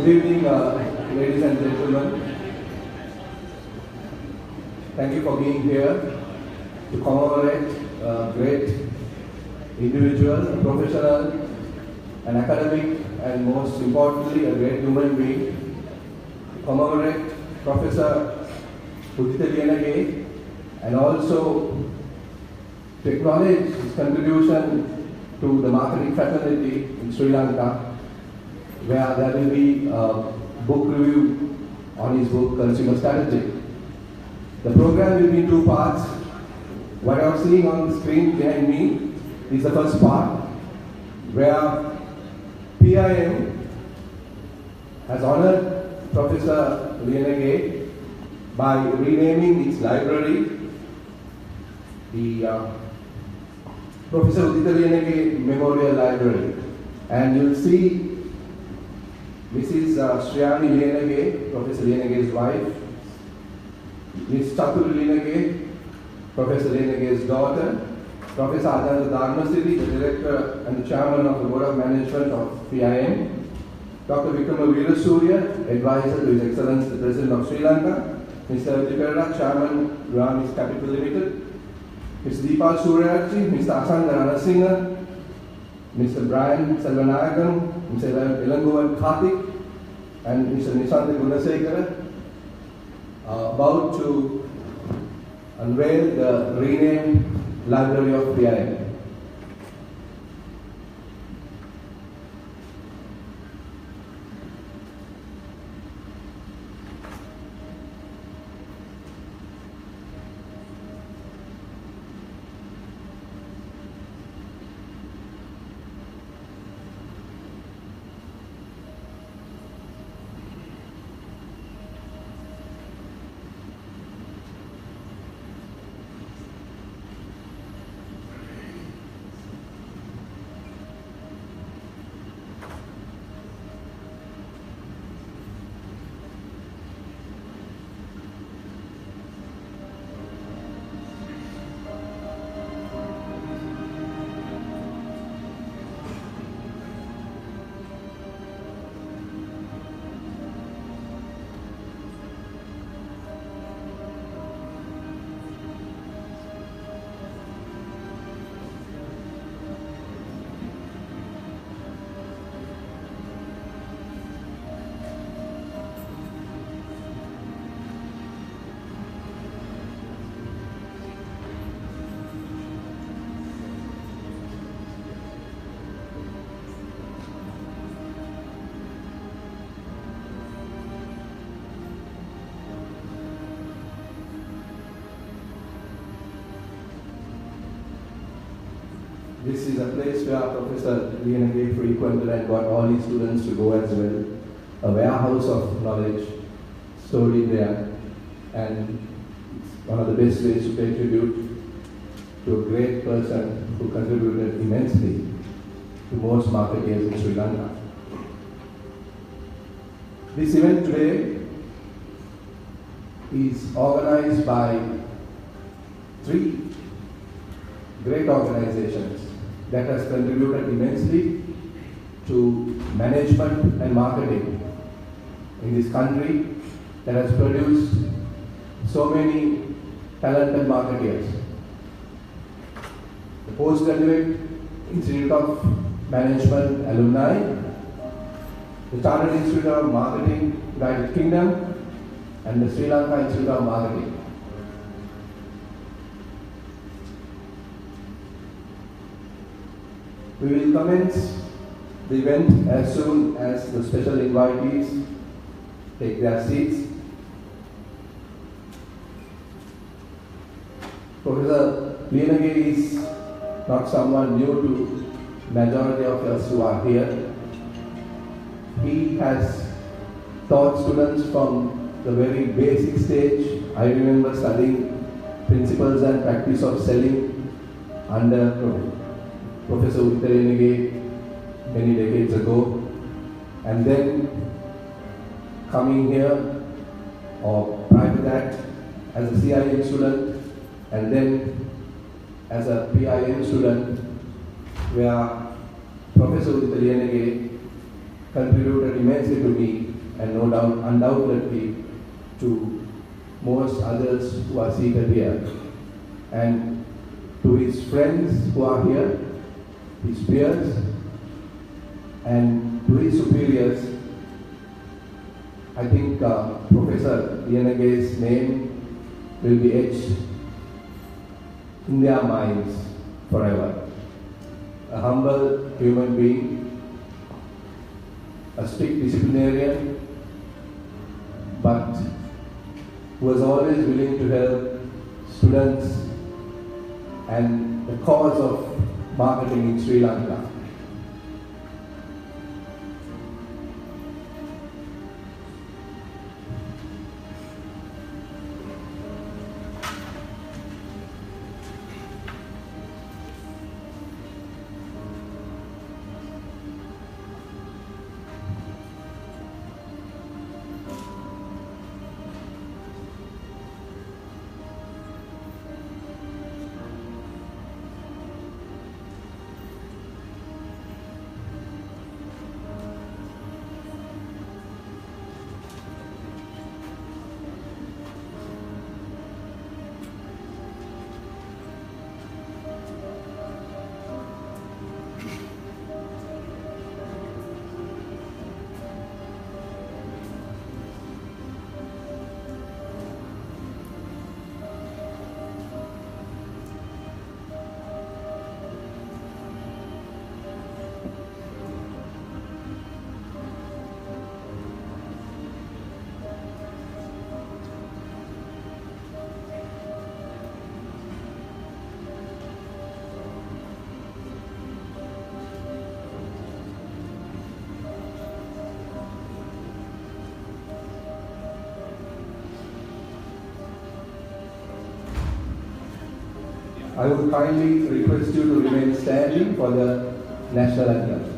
evening, ladies and gentlemen. Thank you for being here to commemorate a great individual, a professional, an academic, and most importantly, a great human being. Commemorate Professor Uditha Liyanage, and also to acknowledge his contribution to the marketing fraternity in Sri Lanka, where there will be a book review on his book, Consumer Strategy. The program will be in two parts. What I'm seeing on the screen behind me is the first part, where PIM has honored Professor Liyanage by renaming its library the Professor Uditha Liyanage Memorial Library. And you'll see Mrs. Shriyani Liyanage, Professor Liyanage's wife, Ms. Chatur Liyanage, Professor Liyanage's daughter, Professor Adana Dharmasiri, the director and the chairman of the Board of Management of PIM, Dr. Vikrama Veerasurya, advisor to His Excellency the President of Sri Lanka, Mr. Udipera, chairman, Ramis Capital Limited, Mr. Deepal Suryaji, Mr. Asanga Ranasinghe, Mr. Brian Selvanayakam, Mr. Ilangovan Karthik, and Mr. Nishantha Gunasekara, about to unveil the renamed Library of PIM. This is a place where Professor Liyanage frequented and got all his students to go as well. A warehouse of knowledge stored in there, and it's one of the best ways to pay tribute to a great person who contributed immensely to most marketeers in Sri Lanka. This event today is organized by three great organizations that has contributed immensely to management and marketing in this country, that has produced so many talented marketeers. The Postgraduate Institute of Management alumni, the Chartered Institute of Marketing, United Kingdom, and the Sri Lanka Institute of Marketing. We will commence the event as soon as the special invitees take their seats. Professor Liyanage is not someone new to majority of us who are here. He has taught students from the very basic stage. I remember studying principles and practice of selling under Professor Uditha Liyanage many decades ago, and then coming here, or prior to that, as a CIM student, and then as a PIM student, where Professor Uditha Liyanage contributed immensely to me and no doubt, undoubtedly to most others who are seated here. And to his friends who are here, his peers, and to his superiors, I think Professor Liyanage's name will be etched in their minds forever. A humble human being, a strict disciplinarian, but who was always willing to help students and the cause of marketing in Sri Lanka. I would kindly request you to remain standing for the national anthem.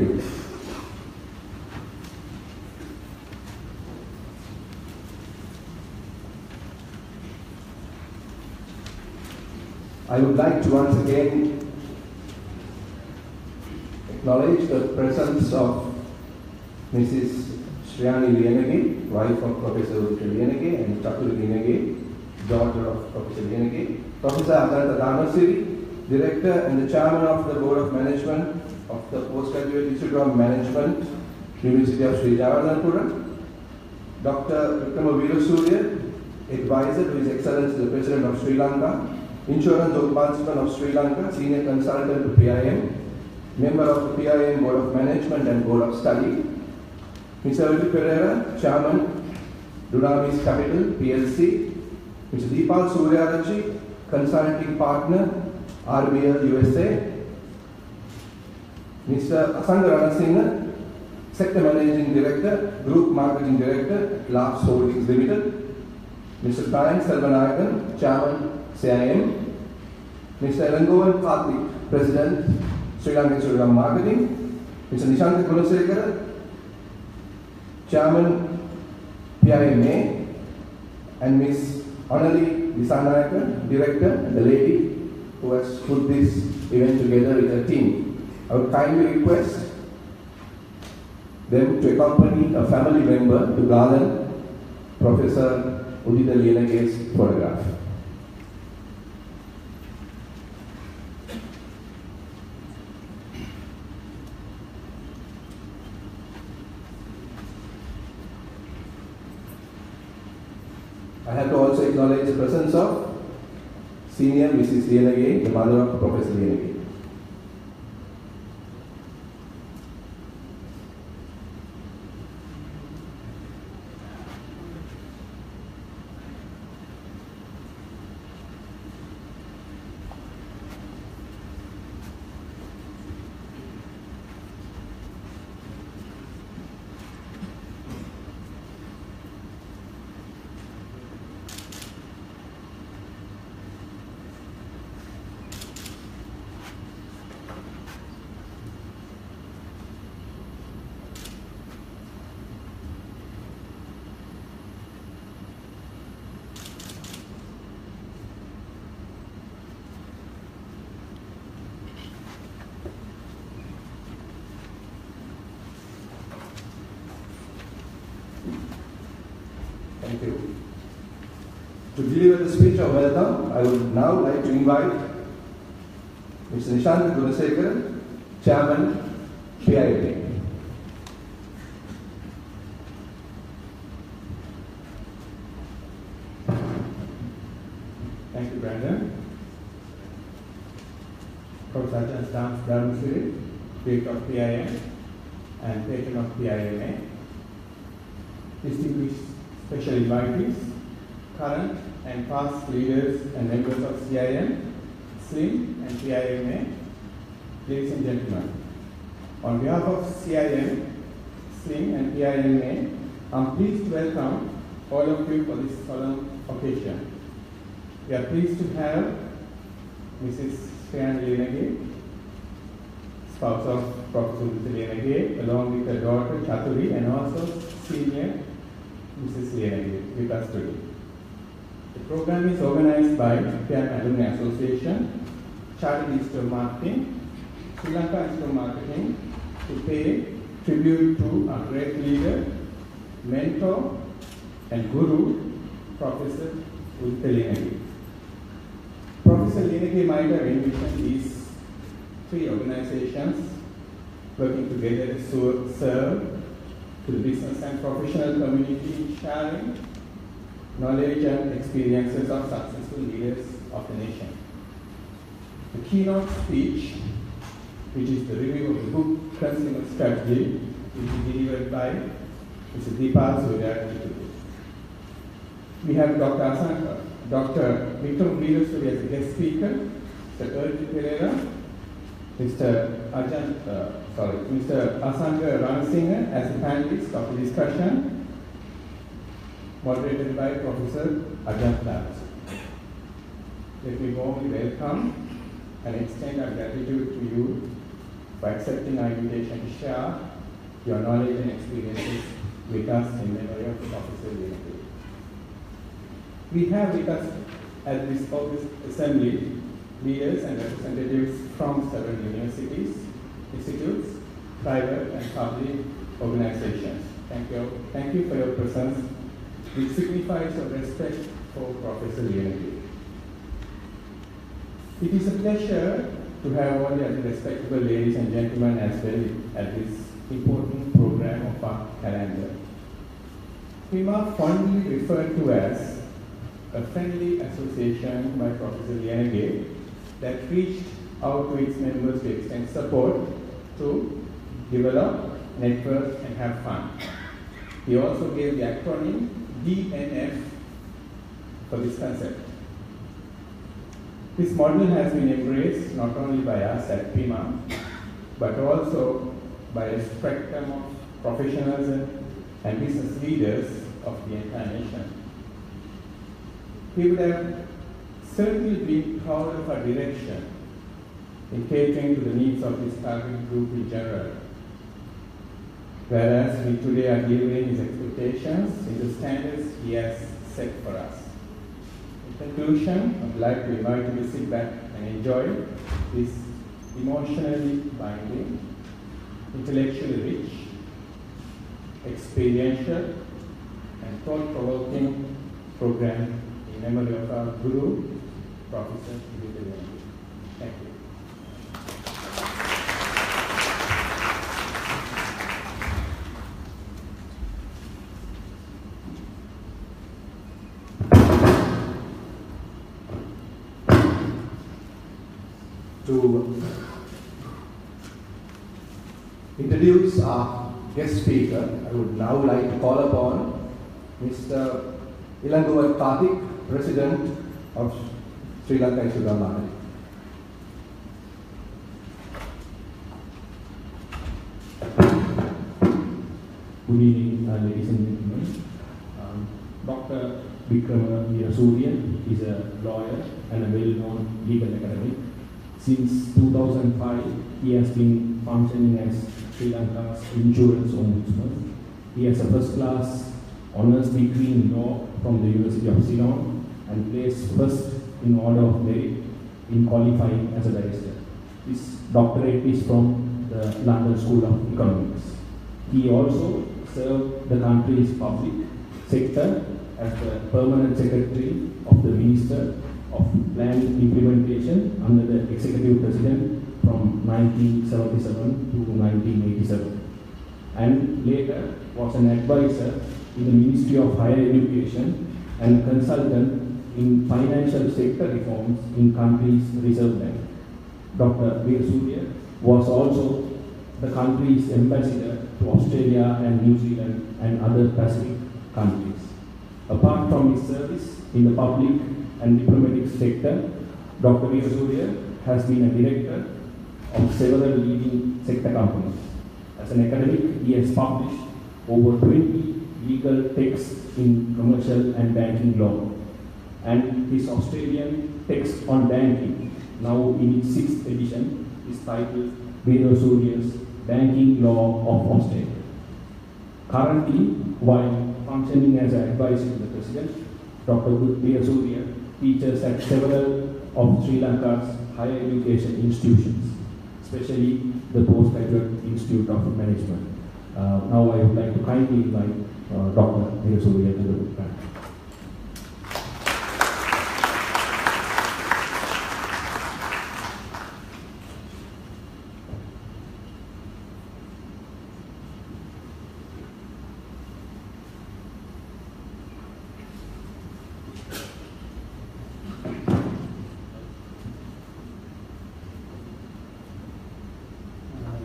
you. I would like to once again acknowledge the presence of Mrs. Uditha Liyanage, wife of Professor Uditha Liyanage, and Chaturi Liyanage, daughter of Professor Liyanage, Professor Uditha Liyanage, Director and the Chairman of the Board of Management of the Postgraduate Institute of Management, University of Sri Jawaharlal, Dr. Vikrama Veerasurya, Advisor to His Excellency the President of Sri Lanka, Insurance Ombudsman of Sri Lanka, Senior Consultant to PIM, Member of the PIM Board of Management and Board of Study, Mr. Eddie Pereira, Chairman, Dunamis Capital, PLC, Mr. Deepal Suryarachi, Consulting Partner, RBL USA, Mr. Asanga Ranasinghe, Sector Managing Director, Group Marketing Director, Labs Holdings Limited, Mr. Brian Selvanayakan, Chairman, CIM, Mr. Elangovan Karthik, President, Sri Lanka Institute of Marketing, Mr. Nishant Gunasekara, Chairman, PIMA, and Ms. Onali Disanayaka, Director, and the lady who has put this event together with her team. I would kindly request them to accompany a family member to garland Professor Uditha Liyanage's photograph. I have to also acknowledge the presence of Senior Mrs. Liyanage, the mother of Professor Liyanage. Thank you. To deliver the speech of welcome, I would now like to invite Mr. Nishant Gunasekara, Chairman, PIMA. Thank you, Brandon. Professor Ajahn Stamps Dharmasiri, Director of PIM and Patron of PIMA, distinguished special invitees, current and past leaders and members of CIM, SLIM and PIMA, ladies and gentlemen. On behalf of CIM, SLIM and PIMA, I'm pleased to welcome all of you for this solemn occasion. We are pleased to have Mrs. Uditha Liyanage, spouse of Professor Uditha Liyanage, along with her daughter Chaturi, and also senior Mrs. Liyanage with us today. The program is organized by PIM Alumni Association, Chartered Institute of Marketing, Sri Lanka Institute of Marketing, to pay tribute to our great leader, mentor, and guru, Professor Uditha Liyanage. Professor Liyanage might have envisioned these three organizations working together to serve to the business and professional community, sharing knowledge and experiences of successful leaders of the nation. The keynote speech, which is the review of the book Consumer Strategy, will be delivered by Mr. Deepal Suryarachi. We have Dr. Vikram Veerasurya as a guest speaker, Mr. Eddie Pereira, Mr. Asanga Ranasinghe as a panelist of the discussion, moderated by Professor Ajahn Stamps. Let me warmly welcome and extend our gratitude to you for accepting our invitation to share your knowledge and experiences with us in memory of Professor Liyanage. We have with us at this August assembly leaders and representatives from several universities, institutes, private and public organizations. Thank you for your presence, which signifies your respect for Professor Liyanage. It is a pleasure to have all the respectable ladies and gentlemen as well at this important program of our calendar. We are fondly referred to as a friendly association by Professor Liyanage that reached out to its members to extend support to develop, network, and have fun. He also gave the acronym DNF for this concept. This model has been embraced not only by us at PIMA, but also by a spectrum of professionals and business leaders of the entire nation. We would have certainly been proud of our direction in catering to the needs of this target group in general, whereas we today are delivering his expectations in the standards he has set for us. In conclusion, I would like to invite you to sit back and enjoy this emotionally binding, intellectually rich, experiential, and thought-provoking program in memory of our Guru, Professor Uditha Liyanage. Thank you. To introduce our guest speaker, I would now like to call upon Mr. Ilanguvat, President of Sri Lanka Institute of Management. Good evening, ladies and gentlemen. Dr. Uditha Liyanage is a lawyer and a well-known legal academic. Since 2005, he has been functioning as Sri Lanka's insurance ombudsman. He has a first-class honours degree in law from the University of Ceylon and placed first in order of merit in qualifying as a barrister. His doctorate is from the London School of Economics. He also served the country's public sector as the permanent secretary of the Minister of Land Implementation under the executive president from 1977 to 1987, and later was an advisor in the Ministry of Higher Education and consultant in financial sector reforms in country's Reserve Bank. Dr. Liyanage was also the country's ambassador to Australia and New Zealand and other Pacific countries. Apart from his service in the public and diplomatic sector, Dr. Liyanage has been a director of several leading sector companies. As an academic, he has published over 20 legal texts in commercial and banking law, and his Australian text on banking, now in its 6th edition, is titled Liyanage Banking Law of Australia. Currently, while functioning as an advisor to the President, Dr. Liyanage teaches at several of Sri Lanka's higher education institutions, especially the Postgraduate Institute of Management. Now I would like to kindly invite Dr. Liyanage to the program.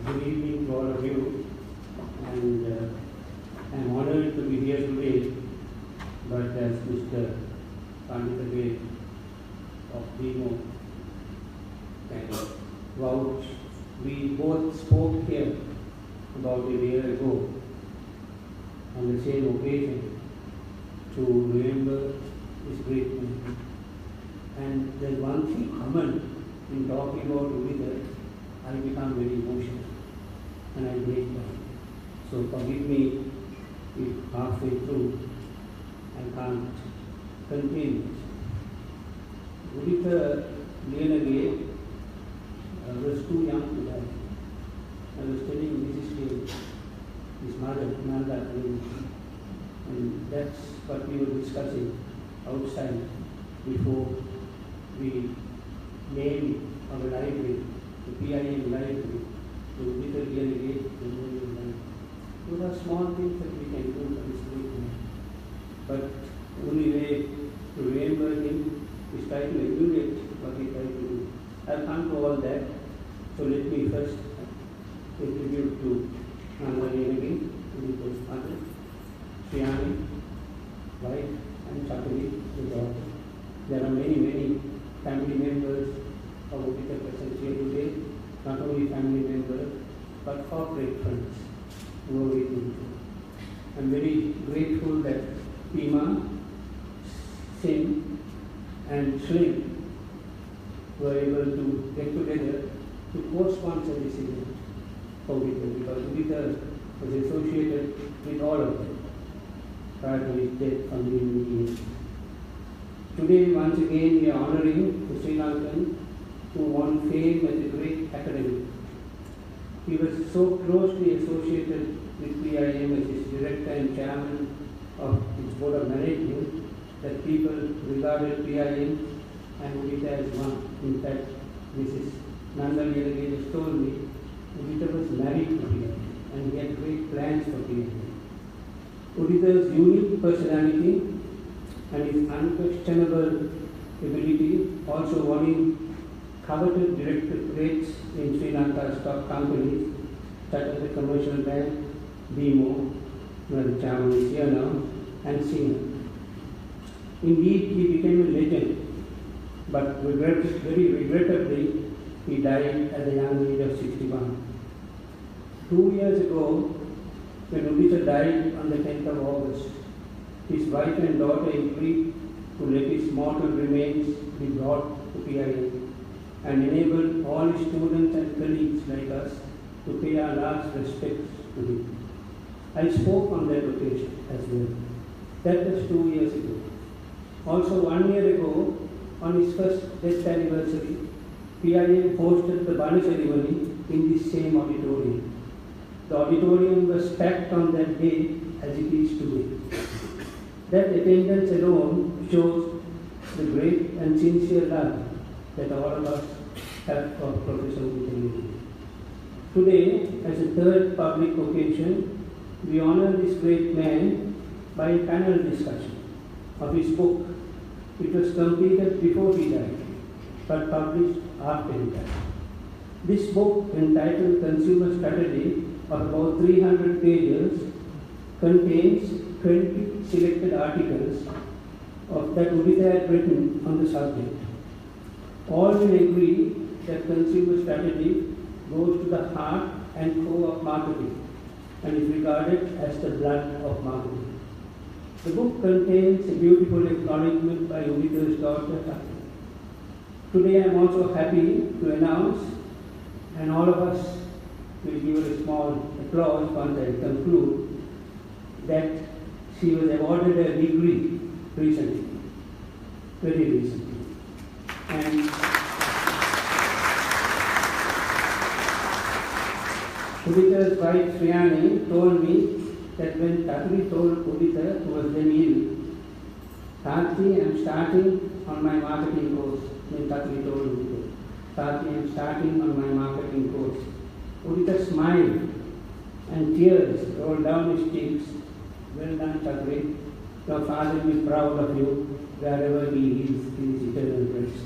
Good evening to all of you, and I'm honored to be here today, but as Mr. Pandita of Demo can vouch, we both spoke here about a year ago on the same occasion to remember his great man. And there's one thing common in talking about Uditha, I become very emotional. So forgive me if halfway through I can't continue. Uditha Liyanage was too young to die. I was telling Mrs. K, his mother, Nanda, and that's what we were discussing outside before we named our library, the PIM library, to Uditha Liyanage Memorial Library. Those are small things that we can do for this great man. But the only way to remember him is try to emulate what he tried to do. I'll come to all that. So let me first pay tribute to Nanda Liyanage, Uditha's father, Sriyani, wife, and Chakri, the daughter. There are many, many family members of Uditha present here today. Not only family members, but corporate friends who are with Uditha. I'm very grateful that Pima, Singh, and Slim were able to get together to co-sponsor this event for Uditha, because Uditha was associated with all of them prior to his death from the media. Today, once again, we are honoring the Sri Lankan who won fame as a great academic. He was so closely associated with PIM as its director and chairman of its board of management that people regarded PIM and Uditha as one. In fact, Mrs. Nanda Liyanage has told me Uditha was married to PIM and he had great plans for PIM. Uditha's unique personality and his unquestionable ability also won him coveted directorates in Sri Lanka stock companies such as the Commercial Bank, BMO, where the chairman is here now, and Singer. Indeed, he became a legend, but very regrettably, he died at the young age of 61. 2 years ago, when Uditha died on the 10th of August, his wife and daughter agreed to let his mortal remains be brought to PIM and enable all his students and colleagues like us to pay our last respects to him. I spoke on that occasion as well. That was 2 years ago. Also 1 year ago, on his first death anniversary, PIM hosted the Bani ceremony in this same auditorium. The auditorium was packed on that day as it is today. That attendance alone shows the great and sincere love that all of us have for Professor Uditha Liyanage. Today, as a third public occasion, we honor this great man by a panel discussion of his book. It was completed before he died, but published after he died. This book, entitled Consumer Strategy, of about 300 pages, contains 20 selected articles that Uditha had written on the subject. All will agree that consumer strategy goes to the heart and core of marketing and is regarded as the blood of marketing. The book contains a beautiful acknowledgement by Uditha's daughter. Today I am also happy to announce, and all of us will give her a small applause once I conclude, that she was awarded a degree recently, very recently. And Uditha's wife Sriyani told me that when Tatri told Uditha, who was then ill, Tati, I am starting on my marketing course. When Tatri told Uditha, Tati, I am starting on my marketing course. Uditha smiled and tears rolled down his cheeks. Well done, Tatri. Your father will be proud of you wherever he is in his eternal rest.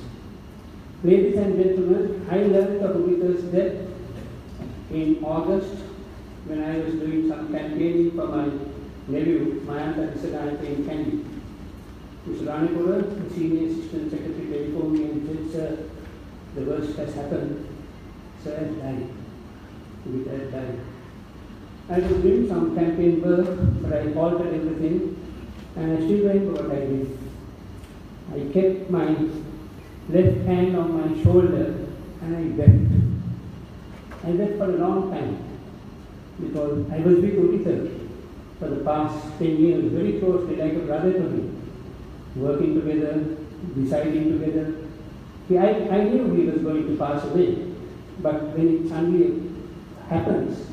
Ladies and gentlemen, I learned of Uditha's death in August when I was doing some campaigning for my nephew, my aunt Adisaganta in Kandy. Mr. Ranipura, the senior assistant secretary, telephoned me and said, "Sir, the worst has happened. Sir has died." Uditha has died. I was doing some campaign work, but I halted everything, and I still remember what I did. I kept my left hand on my shoulder and I wept. I wept for a long time. because I was with Uditha for the past 10 years, very closely, like a brother to me, working together, deciding together. I knew he was going to pass away, but when it suddenly happens,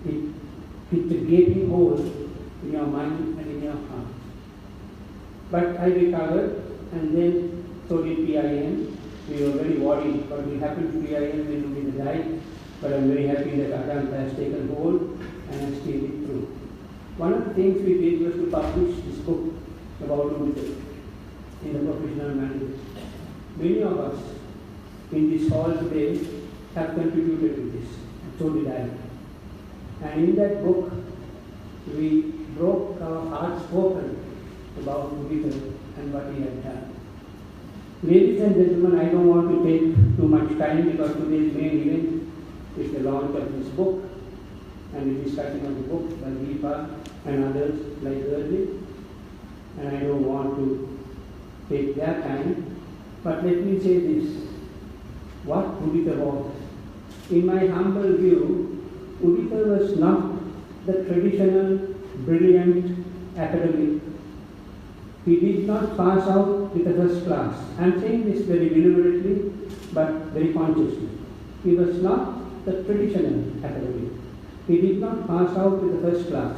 it's a gaping hole in your mind and in your heart. But I recovered, and then so did PIM. We were very worried what will happen to PIM when Uditha died, but I'm very happy that Adanta has taken hold and has taken it through. One of the things we did was to publish this book about Uditha in the professional manual. Many of us in this hall today have contributed to this, and so did I. And in that book, we broke our hearts open about Uditha and what he had done. Ladies and gentlemen, I don't want to take too much time because today's main event is the launch of this book and the discussion of the book by Deepa and others like earlier. And I don't want to take their time, but let me say this, what Uditha was. In my humble view, Uditha was not the traditional, brilliant academic. He did not pass out with the first class. I am saying this very deliberately, but very consciously. He was not the traditional academic. He did not pass out with the first class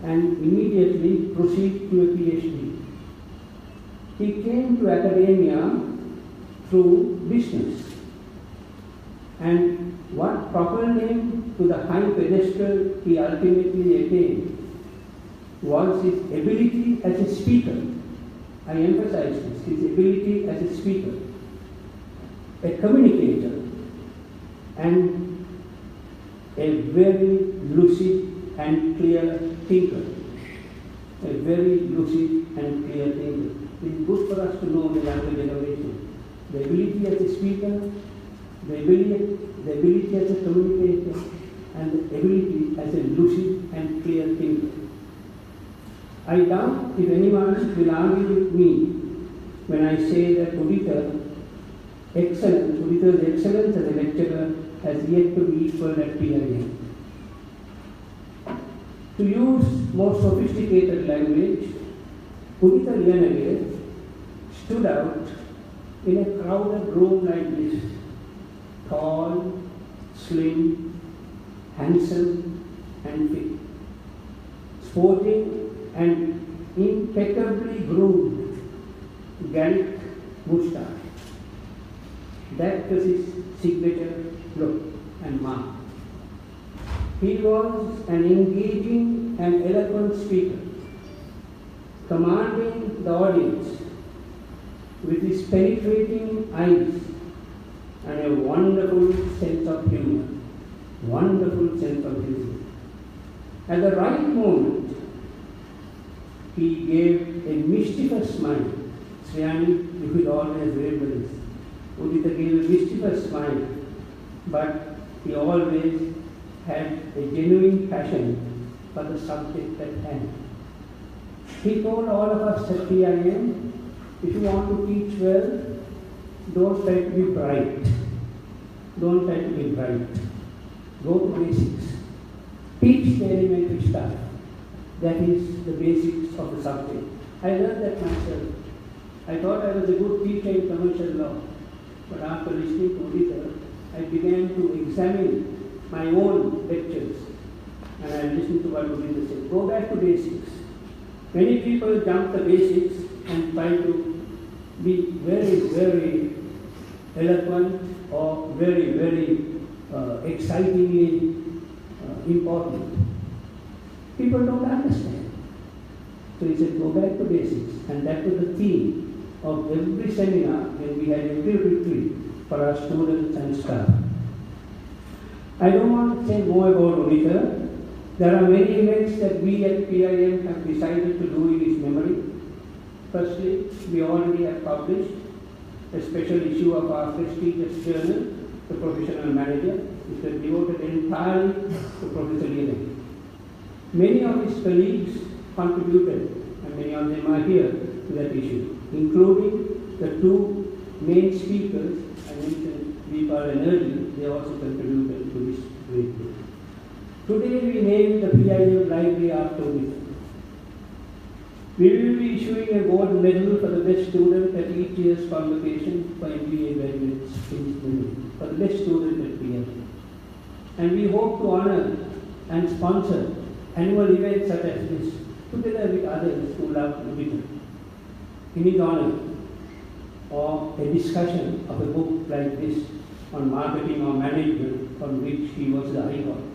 and immediately proceed to a PhD. He came to academia through business. And what propelled him to the high pedestal he ultimately attained was his ability as a speaker. I emphasize this, his ability as a speaker, a communicator, and a very lucid and clear thinker. A very lucid and clear thinker. It is good for us to know the younger generation. The ability as a speaker, the ability as a communicator, and the ability as a lucid and clear thinker. I doubt if anyone will argue with me when I say that Uditha's excellence as a lecturer has yet to be equaled at PIM. To use more sophisticated language, Uditha Liyanage stood out in a crowded room like this, tall, slim, handsome, and fit, sporting an impeccably groomed Gallic moustache. That was his signature look and mark. He was an engaging and eloquent speaker, commanding the audience with his penetrating eyes and a wonderful sense of humor. Wonderful sense of humor. At the right moment, he gave a mischievous smile. Sriyani, you will always remember this. Uditha gave a mischievous smile, but he always had a genuine passion for the subject at hand. He told all of us at PIM, if you want to teach well, don't try to be bright. Don't try to be bright. Go to basics. Teach the elementary stuff. That is the basics of the subject. I learned that myself. I thought I was a good teacher in commercial law, but after listening to Uditha, I began to examine my own lectures, and I listened to what Uditha said. Go back to basics. Many people jump the basics and try to be very, very eloquent or very, very excitingly important. People don't understand. So he said, go back to basics. And that was the theme of every seminar when we had every retreat for our students and staff. I don't want to say more about Uditha. There are many events that we at PIM have decided to do in his memory. Firstly, we already have published a special issue of our prestigious journal, The Professional Manager, which was devoted entirely to Professor Liyanage. Many of his colleagues contributed, and many of them are here, to that issue, including the two main speakers, I mentioned Deepa and Erdi, they also contributed to this great book. Today we name the PIM library after Uditha. We will be issuing a gold medal for the best student at each year's convocation for MBA graduates for the best student at PIM. And we hope to honor and sponsor annual events such as this, together with others who love Uditha. In his honor, or a discussion of a book like this on marketing or management, on which he was the icon.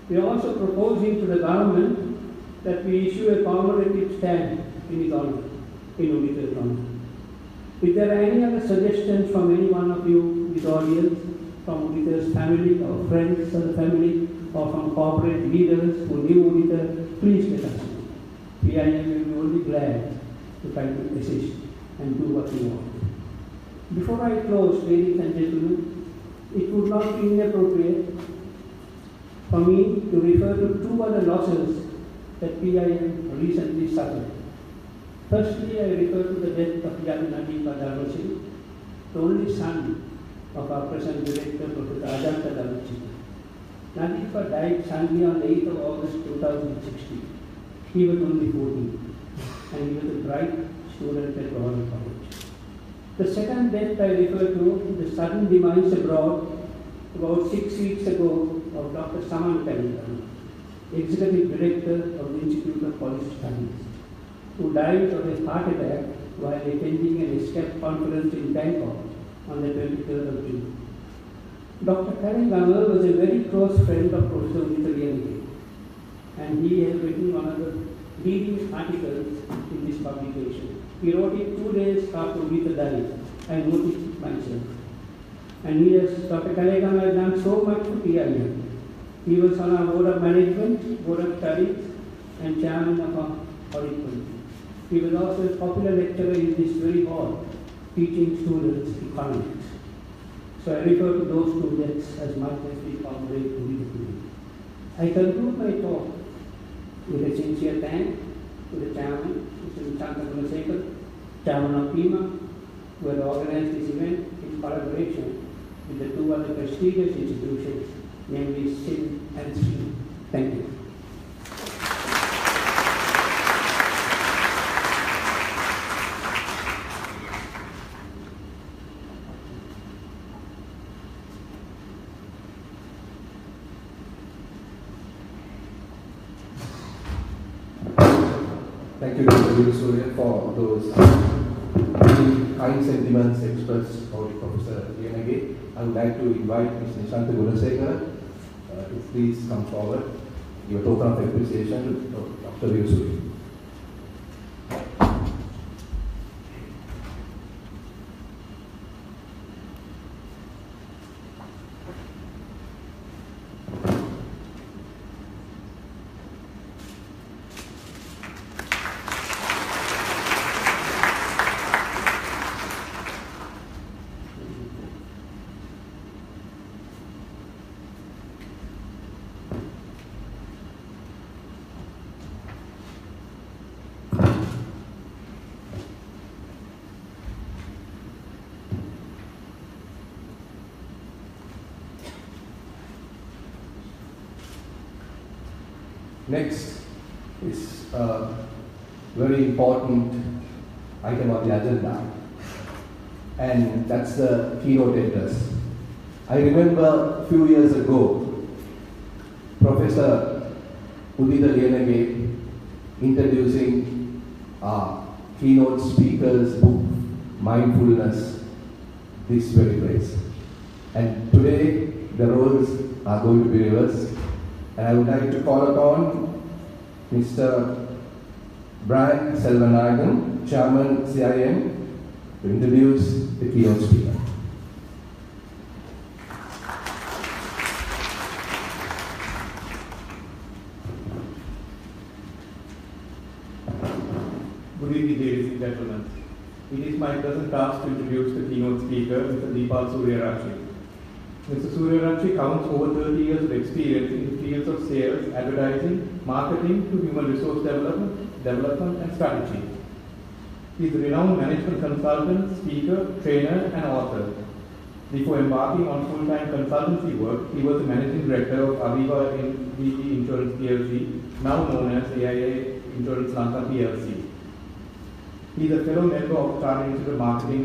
We are also proposing to the government that we issue a commemorative stamp in his honor, in Uditha's honor. If there are any other suggestions from any one of you, this audience, from Uditha's family or friends of the family, or from corporate leaders who knew Uditha, please let us know. PIM will be only glad to try to assist and do what we want. Before I close, ladies and gentlemen, it would not be inappropriate for me to refer to two other losses that PIM recently suffered. Firstly, I refer to the death of young Uditha Liyanage, the only son of our present director, Professor Uditha Liyanage. Uditha died suddenly on the 8th of August 2016. He was only 14, and he was a bright student at Royal College. The second death I refer to, the sudden demise abroad about 6 weeks ago of Dr. Saman Kalyan, Executive Director of the Institute of Policy Studies, who died of a heart attack while attending an escape conference in Bangkok on the 23rd of June. Dr. Kalyan was a very close friend of Professor Uditha Liyanage, and he has written one of the leading articles in this publication. He wrote it 2 days after Uditha died. I noticed it myself. And he has, Dr. Kalyan has done so much for PIM. He was on our board of management, board of studies, and chairman of our audit committee. He was also a popular lecturer in this very hall, teaching students economics. So I refer to those two deaths as much as we commemorate Uditha today. I conclude my talk with a sincere thanks to the chairman, Mr. Uditha Liyanage, chairman of PIMA, who had organized this event in collaboration with the two other prestigious institutions, namely SIM and SIM. Thank you. Thank you, Dr. Uditha Liyanage, for those really kind sentiments expressed about Professor Liyanage. I would like to invite Mr. Nishantha Gunasekara to please come forward, give a token of appreciation to Dr. Uditha Liyanage. Next is a very important item on the agenda, and that's the keynote address. I remember a few years ago, Professor Uditha Liyanage introducing our keynote speaker's book, Mindfulness, this very place. And today, the roles are going to be reversed. And I would like to call upon Mr. Brian Selvanagan, Chairman CIM, to introduce the keynote speaker. Good evening, ladies and gentlemen. It is my pleasant task to introduce the keynote speaker, Mr. Deepal Suryarachi. Mr. Suryarachi counts over 30 years of experience in the fields of sales, advertising, marketing to human resource development and strategy. He is a renowned management consultant, speaker, trainer and author. Before embarking on full-time consultancy work, he was the managing director of Aviva DG Insurance PLC, now known as AIA Insurance Lanka PLC. He is a fellow member of Chartered Institute of Marketing,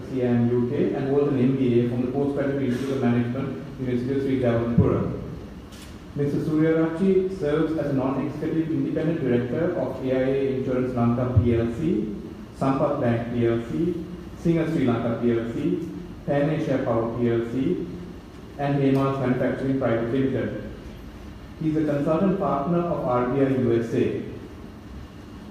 CIM UK, and holds an MBA from the Postgraduate Institute of Management, University of Sri Jawaharlal. Mr. Suryarachi serves as a non-executive independent director of AIA Insurance Lanka PLC, Sampath Bank PLC, Singer Sri Lanka PLC, Pan Asia Power PLC, and Hemal's Manufacturing Private Limited. He is a consultant partner of RBI USA.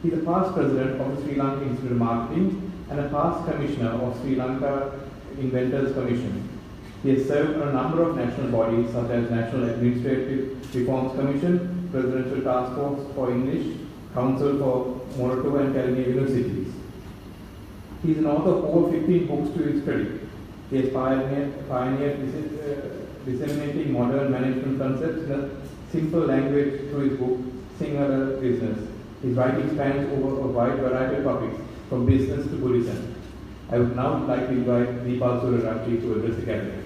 He is a past president of the Sri Lanka Institute of Marketing and a past commissioner of Sri Lanka Inventors Commission. He has served on a number of national bodies such as National Administrative Reforms Commission, Presidential Task Force for English, Council for Morocco and California Universities. He is an author of over 15 books to his credit. He has pioneered disseminating modern management concepts in a simple language through his book, Singular Business. His writing spans over a wide variety of topics, from business to Buddhism. I would now like to invite Deepa Suryarachi to address the gathering.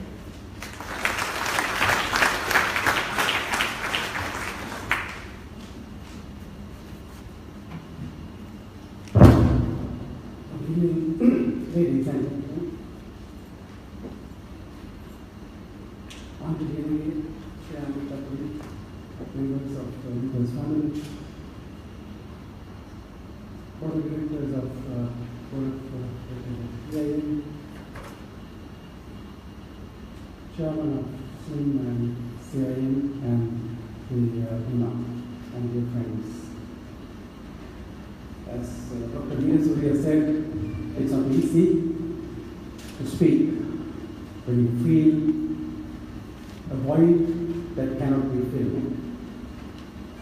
Ladies and gentlemen, Auntie Liyanage, Chairman of members of Uditha's family, board of directors of CIM, Chairman of SIM and CIM, and the Imam and dear friends. As Dr. Meena Surya said, it's not easy to speak when you feel a void that cannot be filled.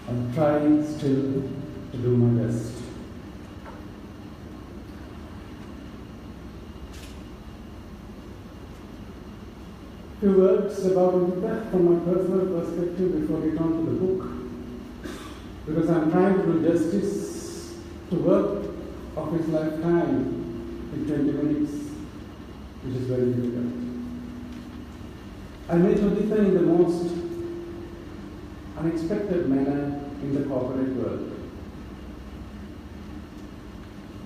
I'll try still to do my best. Few words about Uditha from my personal perspective before we come to the book, because I'm trying to do justice to work of his lifetime in 20 minutes, which is very difficult. I met Uditha in the most unexpected manner in the corporate world.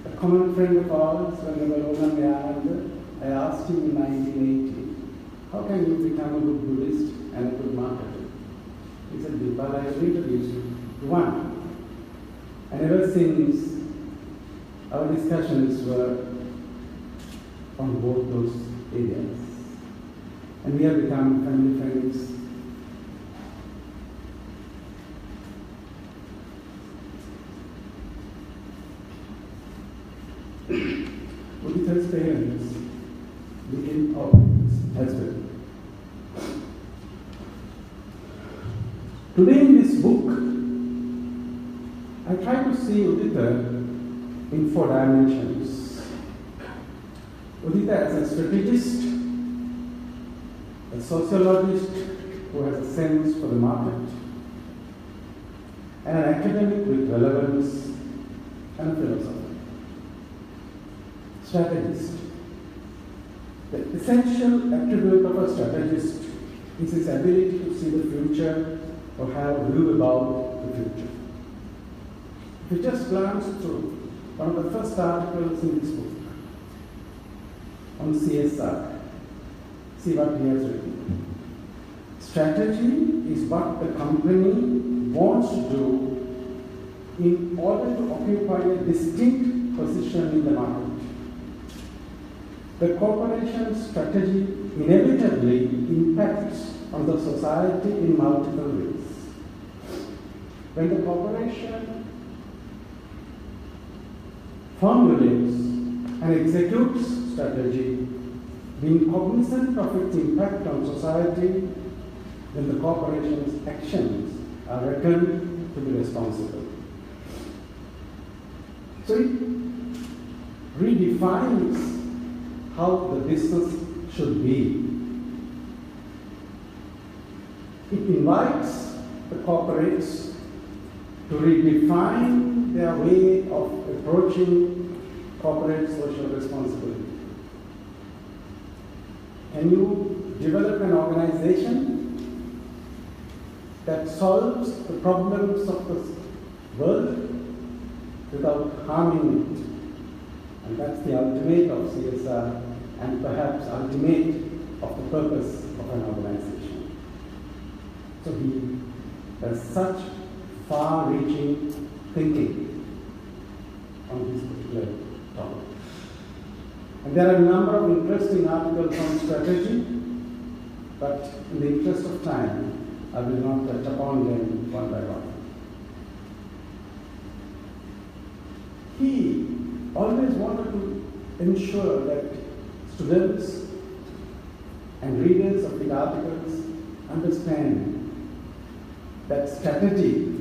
A common friend of ours, when we were Uditha Liyanage, I asked him in 1980, how can you become a good Buddhist and a good marketer? He said, Deepa, I will introduce you to one. And ever since, our discussions were on both those areas. And we have become family friends. Uditha's parents became our husband. Today in this book, I try to see Uditha in 4 dimensions. Uditha as a strategist, a sociologist who has a sense for the market, and an academic with relevance and a philosopher. Strategist. The essential attribute of a strategist is his ability to see the future or have a view about the future. If you just glance through one of the first articles in this book on CSR, see what he has written. Strategy is what the company wants to do in order to occupy a distinct position in the market. The corporation's strategy inevitably impacts on the society in multiple ways. When the corporation formulates and executes strategy, being cognizant of its impact on society, then the corporation's actions are reckoned to be responsible. So it redefines how the business should be. It invites the corporates to redefine their way of approaching corporate social responsibility. Can you develop an organization that solves the problems of the world without harming it? And that's the ultimate of CSR and perhaps ultimate of the purpose of an organization. So he has such far-reaching thinking on this particular topic. And there are a number of interesting articles on strategy, but in the interest of time, I will not touch upon them one by one. He always wanted to ensure that students and readers of the articles understand that strategizing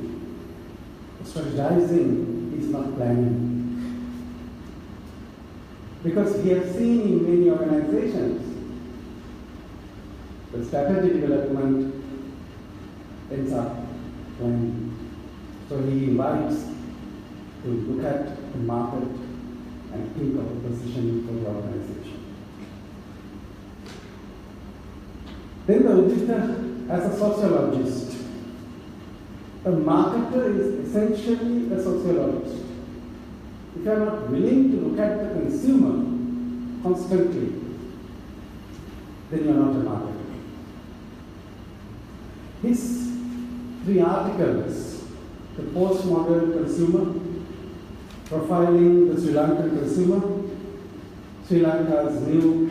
is not planning. Because he has seen in many organizations, the strategy development ends up planning. So he invites to look at the market and think of a positioning for the organization. Then the Uditha, as a sociologist, a marketer is essentially a sociologist. If you are not willing to look at the consumer constantly, then you are not a marketer. His 3 articles, the postmodern consumer, profiling the Sri Lankan consumer, Sri Lanka's new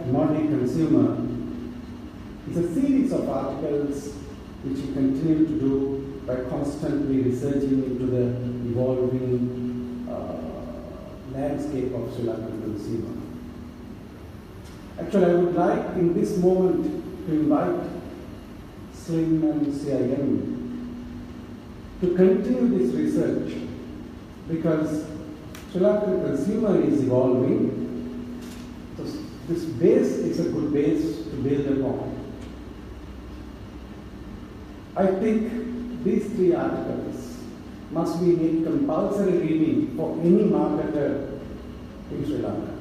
Nordic consumer, is a series of articles which he continued to do by constantly researching into the evolving landscape of Sri Lankan consumer. Actually, I would like in this moment to invite SLIM and CIM to continue this research, because Sri Lankan consumer is evolving. So this base is a good base to build upon. I think these 3 articles must be made compulsory reading for any marketer in Sri Lanka.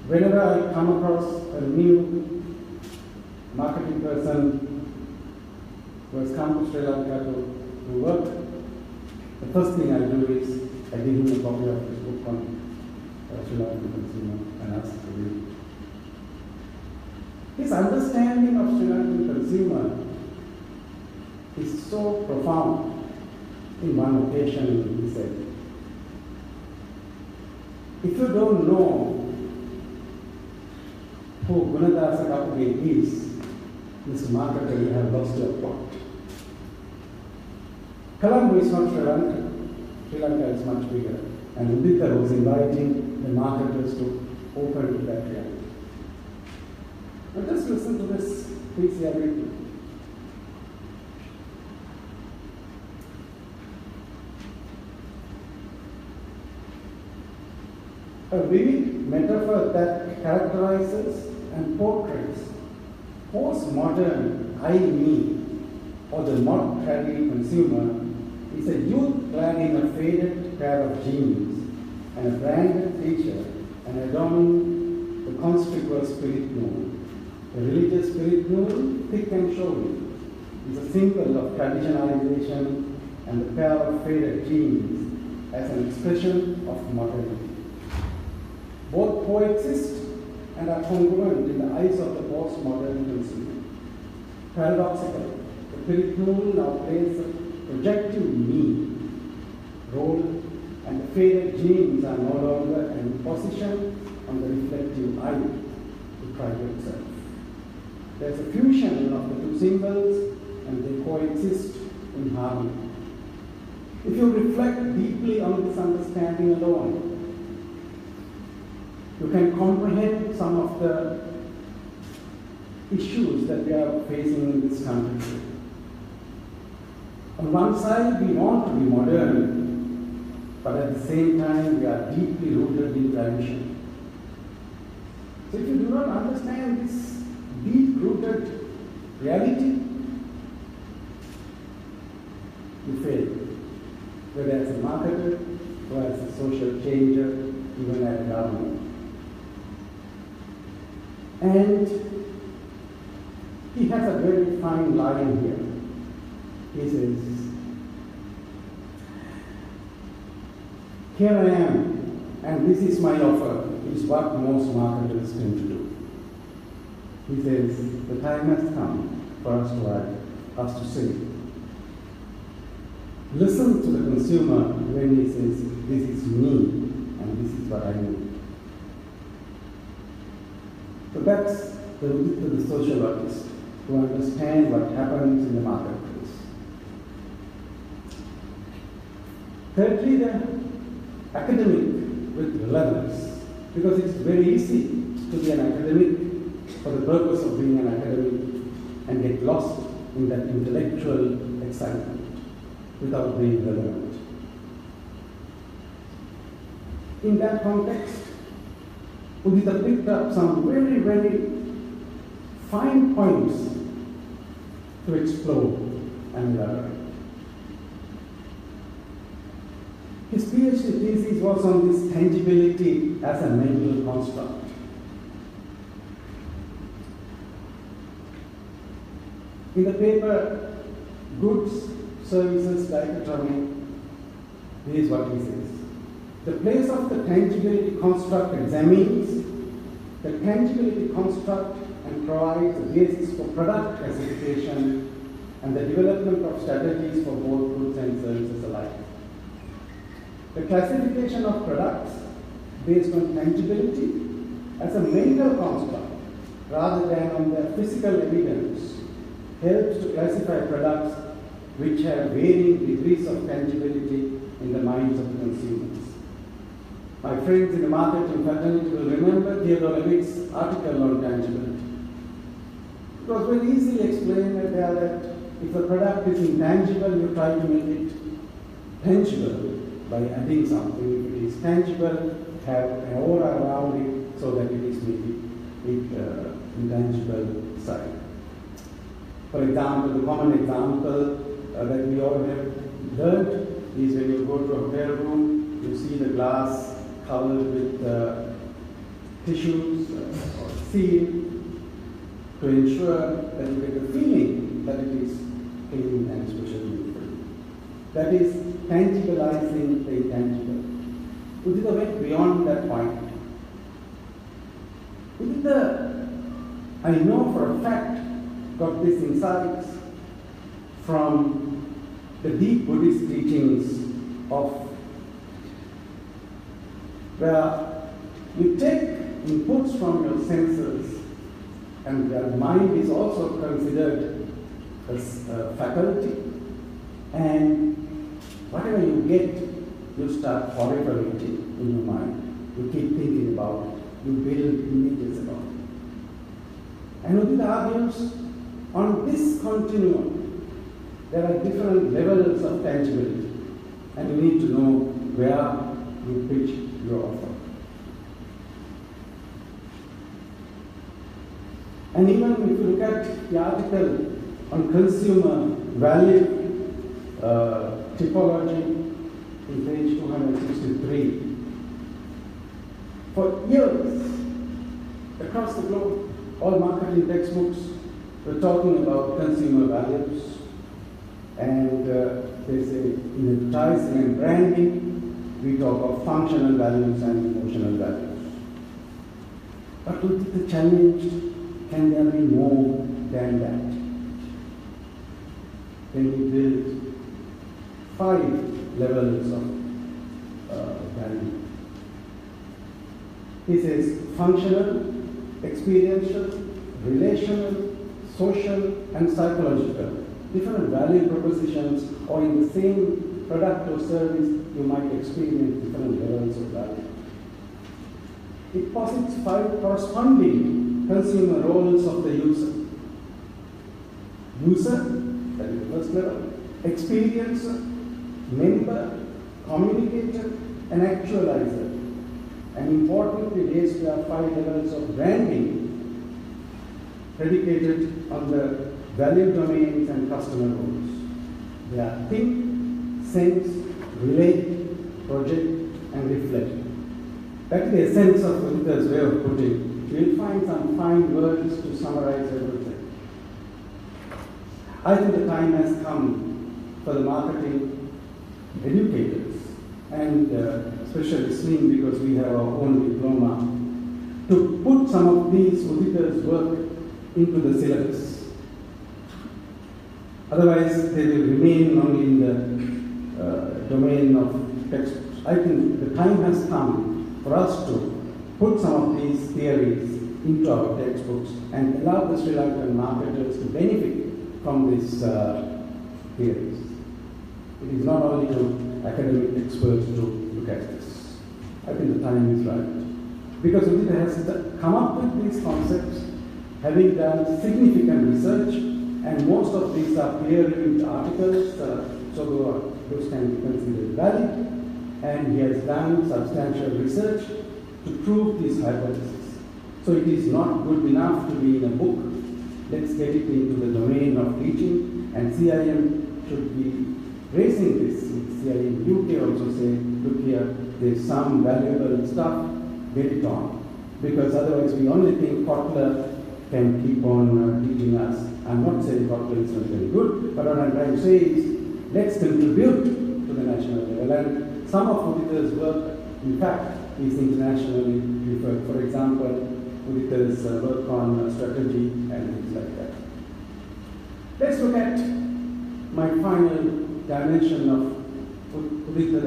Whenever I come across a new marketing person who has come to Sri Lanka to work, the first thing I do is I give him a copy of this book on Sri Lankan consumer and ask to read. His understanding of Sri Lankan consumer is so profound. In one occasion, he said, if you don't know who Gunadasa Kapage is, Mr. Marketer, you have lost your plot. Colombo is not Sri Lanka. Sri Lanka is much bigger. And Uditha was inviting the marketers to open to that reality. Now just listen to this piece here briefly. A vivid metaphor that characterizes and portrays postmodern I-me, or the mod-trading consumer, is a youth clad in a faded pair of jeans and a branded t-shirt and adorning the conspicuous spirit moon. The religious spirit moon, thick and showy, is a symbol of traditionalization, and the pair of faded jeans as an expression of modernity. Both coexist and are congruent in the eyes of the postmodern consumer. Paradoxically, the spirit moon now plays a projective me role, and the faded jeans are no longer in position on the reflective eye to try to itself. There's a fusion of the 2 symbols, and they coexist in harmony. If you reflect deeply on this understanding alone, you can comprehend some of the issues that we are facing in this country. On one side, we want to be modern, but at the same time, we are deeply rooted in tradition. So if you do not understand this deep-rooted reality, you fail, whether as a marketer or as a social changer, even as a government. And he has a very fine line here. He says, "Here I am, and this is my offer," is what most marketers tend to do. He says, the time has come for us to say, listen to the consumer when he says, "This is me, and this is what I need." So that's the social artist who understands what happens in the marketplace. Thirdly, the academic with relevance, because it's very easy to be an academic for the purpose of being an academic and get lost in that intellectual excitement without being relevant. In that context, Uditha picked up some very, very fine points to explore and elaborate. His PhD thesis was on this tangibility as a mental construct. In the paper, Goods, Services Dichotomy, here's what he says. The place of the tangibility construct examines the tangibility construct and provides a basis for product classification and the development of strategies for both goods and services alike. The classification of products based on tangibility as a mental construct rather than on the physical evidence helps to classify products which have varying degrees of tangibility in the minds of the consumers. My friends in the marketing fraternity will remember Theodore Levitt's article on tangibility. It was very easily explained there that if a product is intangible, you try to make it tangible by adding something. If it is tangible, have an aura around it so that it is making it intangible side. For example, the common example that we all have learned is when you go to a hotel room, you see the glass covered with tissues or seal to ensure that you get the feeling that it is clean and especially free. That is tangibilizing the intangible. Uditha went beyond that point. Uditha, I know for a fact, got these insights from the deep Buddhist teachings of where you take inputs from your senses, and the mind is also considered as a faculty, and whatever you get, you start proliferating in your mind. You keep thinking about it, you build images about it. And Uditha argues, on this continuum, there are different levels of tangibility, and you need to know where you pitch your offer. And even if you look at the article on consumer value typology in page 263, for years across the globe, all marketing textbooks were talking about consumer values, and they say in advertising and branding, we talk of functional values and emotional values. But with the challenge, can there be more than that? Can we build 5 levels of value? He says functional, experiential, relational, social, and psychological. Different value propositions, or in the same product or service, you might experience different levels of value. It posits 5 corresponding consumer roles of the user. User, that is the first level, experiencer, member, communicator, and actualizer. And importantly, there are 5 levels of branding predicated on the value domains and customer roles. They are think, sense, relate, project, and reflect. That is the essence of Uditha's way of putting we'll find some fine words to summarize everything. I think the time has come for the marketing educators, and especially SLIM, because we have our own diploma, to put some of these Uditha's work into the syllabus. Otherwise, they will remain only in the domain of textbooks. I think the time has come for us to put some of these theories into our textbooks and allow the Sri Lankan marketers to benefit from these theories. It is not only to academic experts to look at this. I think the time is right. Because Uditha has come up with these concepts, having done significant research, and most of these are peer-reviewed articles, so those can be considered valid, and he has done substantial research to prove this hypothesis. So it is not good enough to be in a book. Let's get it into the domain of teaching, and CIM should be raising this. CIM UK also say, look here, there's some valuable stuff, get it on. Because otherwise we only think Kotler can keep on teaching us. I'm not saying Kotler is not very good, but what I'm trying to say is, let's contribute to the national level. And some of Uditha's work, in fact, is internationally referred. For example, Uditha's work on strategy and things like that. Let's look at my final dimension of Uditha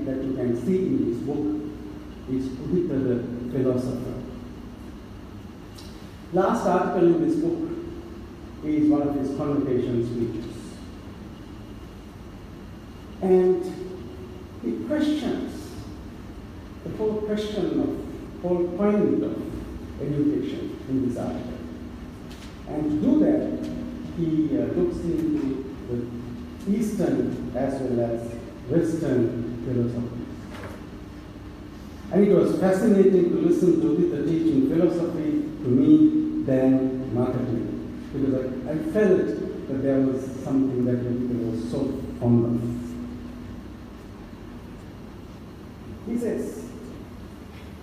that you can see in this book is Uditha the philosopher. Last article in this book is one of his convocation speeches. And he questions the whole whole point of education in this article. And to do that, he looks into the Eastern as well as Western philosophies. And it was fascinating to listen to Uditha teaching philosophy to me than marketing, because I felt that there was something that Uditha was so fond of. He says,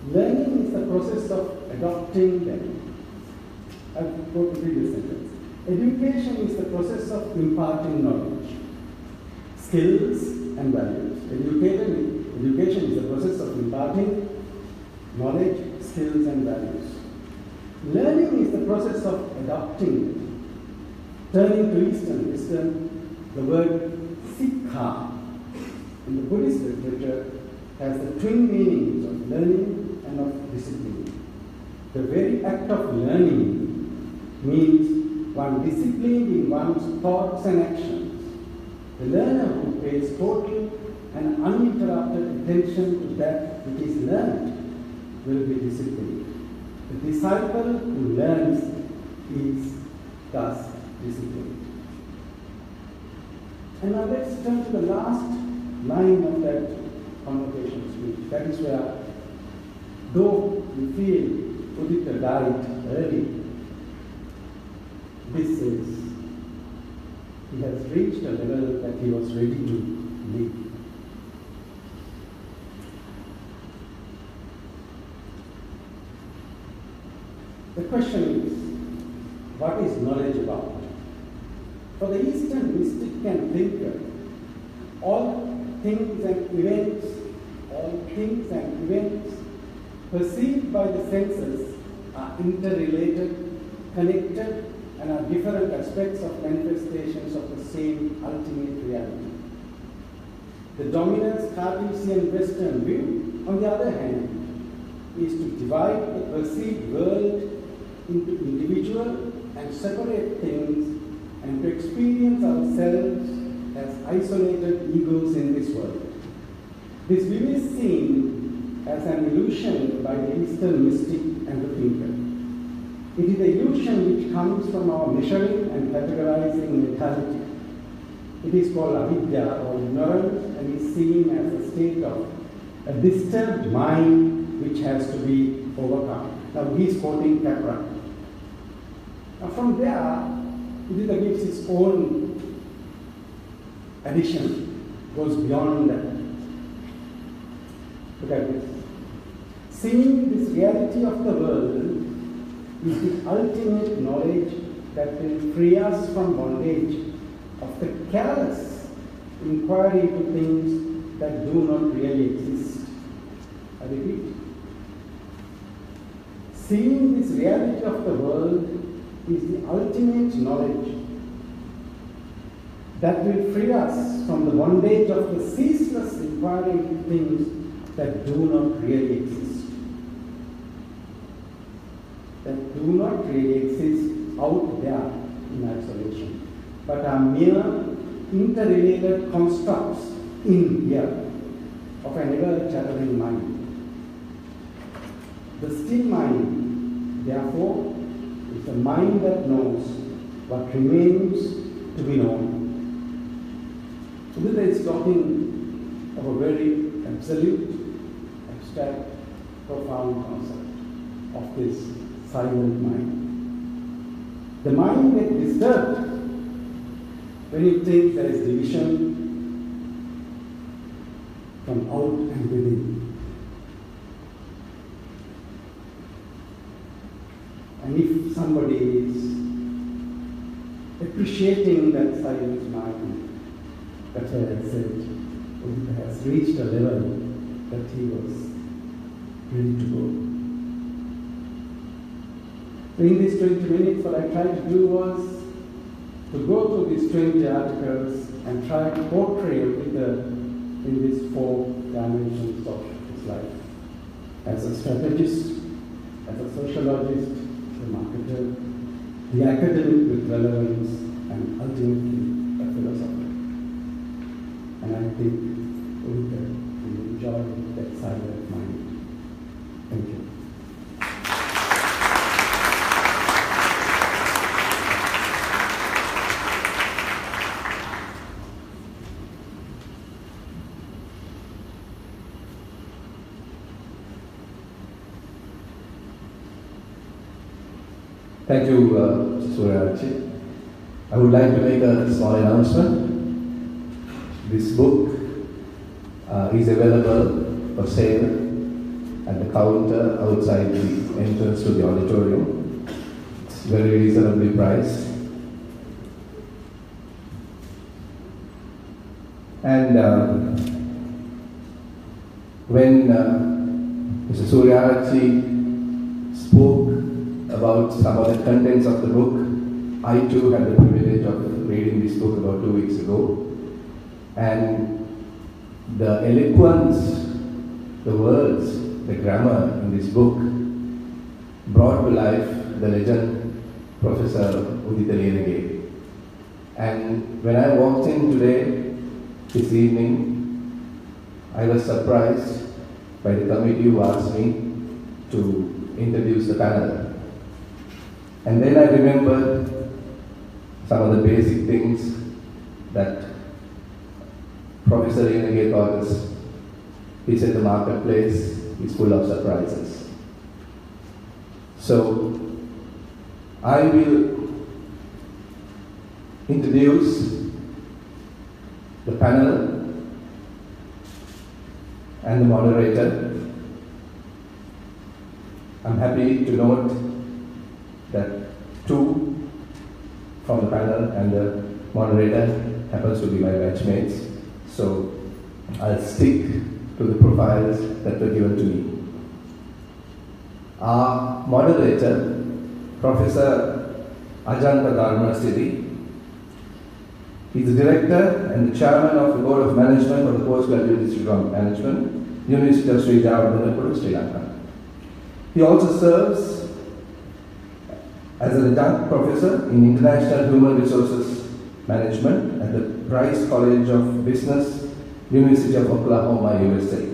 learning is the process of adopting them. I've quoted the previous sentence. Education is the process of imparting knowledge, skills, and values. Education is the process of imparting knowledge, skills, and values. Learning is the process of adopting them. Turning to Eastern wisdom, the word sikha in the Buddhist literature has the twin meanings of learning and of discipline. The very act of learning means one disciplined in one's thoughts and actions. The learner who pays total and uninterrupted attention to that which is learned will be disciplined. The disciple who learns is thus disciplined. And now let's turn to the last line of that convocation speech. That is where, though we feel Uditha died early, this is, he has reached a level that he was ready to leave. The question is, what is knowledge about? For the Eastern mystic and thinker, all things and events perceived by the senses are interrelated, connected, and are different aspects of manifestations of the same ultimate reality. The dominant Cartesian Western view, on the other hand, is to divide the perceived world into individual and separate things and to experience ourselves as isolated egos in this world. This view is seen as an illusion by the Eastern mystic and the thinker. It is the illusion which comes from our measuring and categorizing mentality. It is called avidya or ignorance and is seen as a state of a disturbed mind which has to be overcome. Now he is quoting Capra. Now from there, Uditha gives his own addition, goes beyond that. Look at this. Seeing this reality of the world is the ultimate knowledge that will free us from bondage of the careless inquiry into things that do not really exist. I repeat. Seeing this reality of the world is the ultimate knowledge that will free us from the bondage of the ceaseless inquiry into things that do not really exist. That do not really exist out there in isolation, but are mere interrelated constructs in here of an ever-chattering mind. The still mind, therefore, is a mind that knows what remains to be known. Uditha is talking of a very absolute, abstract, profound concept of this silent mind. The mind gets disturbed when you think there is division from out and within. And if somebody is appreciating that silent mind, that's why I said Uditha has reached a level that he was ready to go. So in these 20 minutes, what I tried to do was to go through these 20 articles and try to portray Uditha in these 4 dimensions of his life. As a strategist, as a sociologist, a marketer, the academic with relevance, and ultimately a philosopher. And I think Uditha will enjoy that silent mind. Thank you. Thank you, Suryachi. I would like to make a small announcement. This book is available for sale at the counter outside the entrance to the auditorium. It's very reasonably priced. And when Mr. Suryachi spoke about some of the contents of the book, I too had the privilege of reading this book about 2 weeks ago. And the eloquence, the words, the grammar in this book brought to life the legend Professor Uditha Liyanage. And when I walked in today, this evening, I was surprised by the committee who asked me to introduce the panel. And then I remembered some of the basic things that Professor Liyanage taught us. He said the marketplace is full of surprises. So I will introduce the panel and the moderator. I'm happy to note that 2 from the panel and the moderator happens to be my batchmates. So I'll stick to the profiles that were given to me. Our moderator, Professor Ajanta Dharmasiri, he's the director and the chairman of the Board of Management of the Postgraduate Institute of Management, University of Sri Jawaharlal, Sri Lanka. He also serves as an adjunct professor in International Human Resources Management at the Rice College of Business, University of Oklahoma, USA.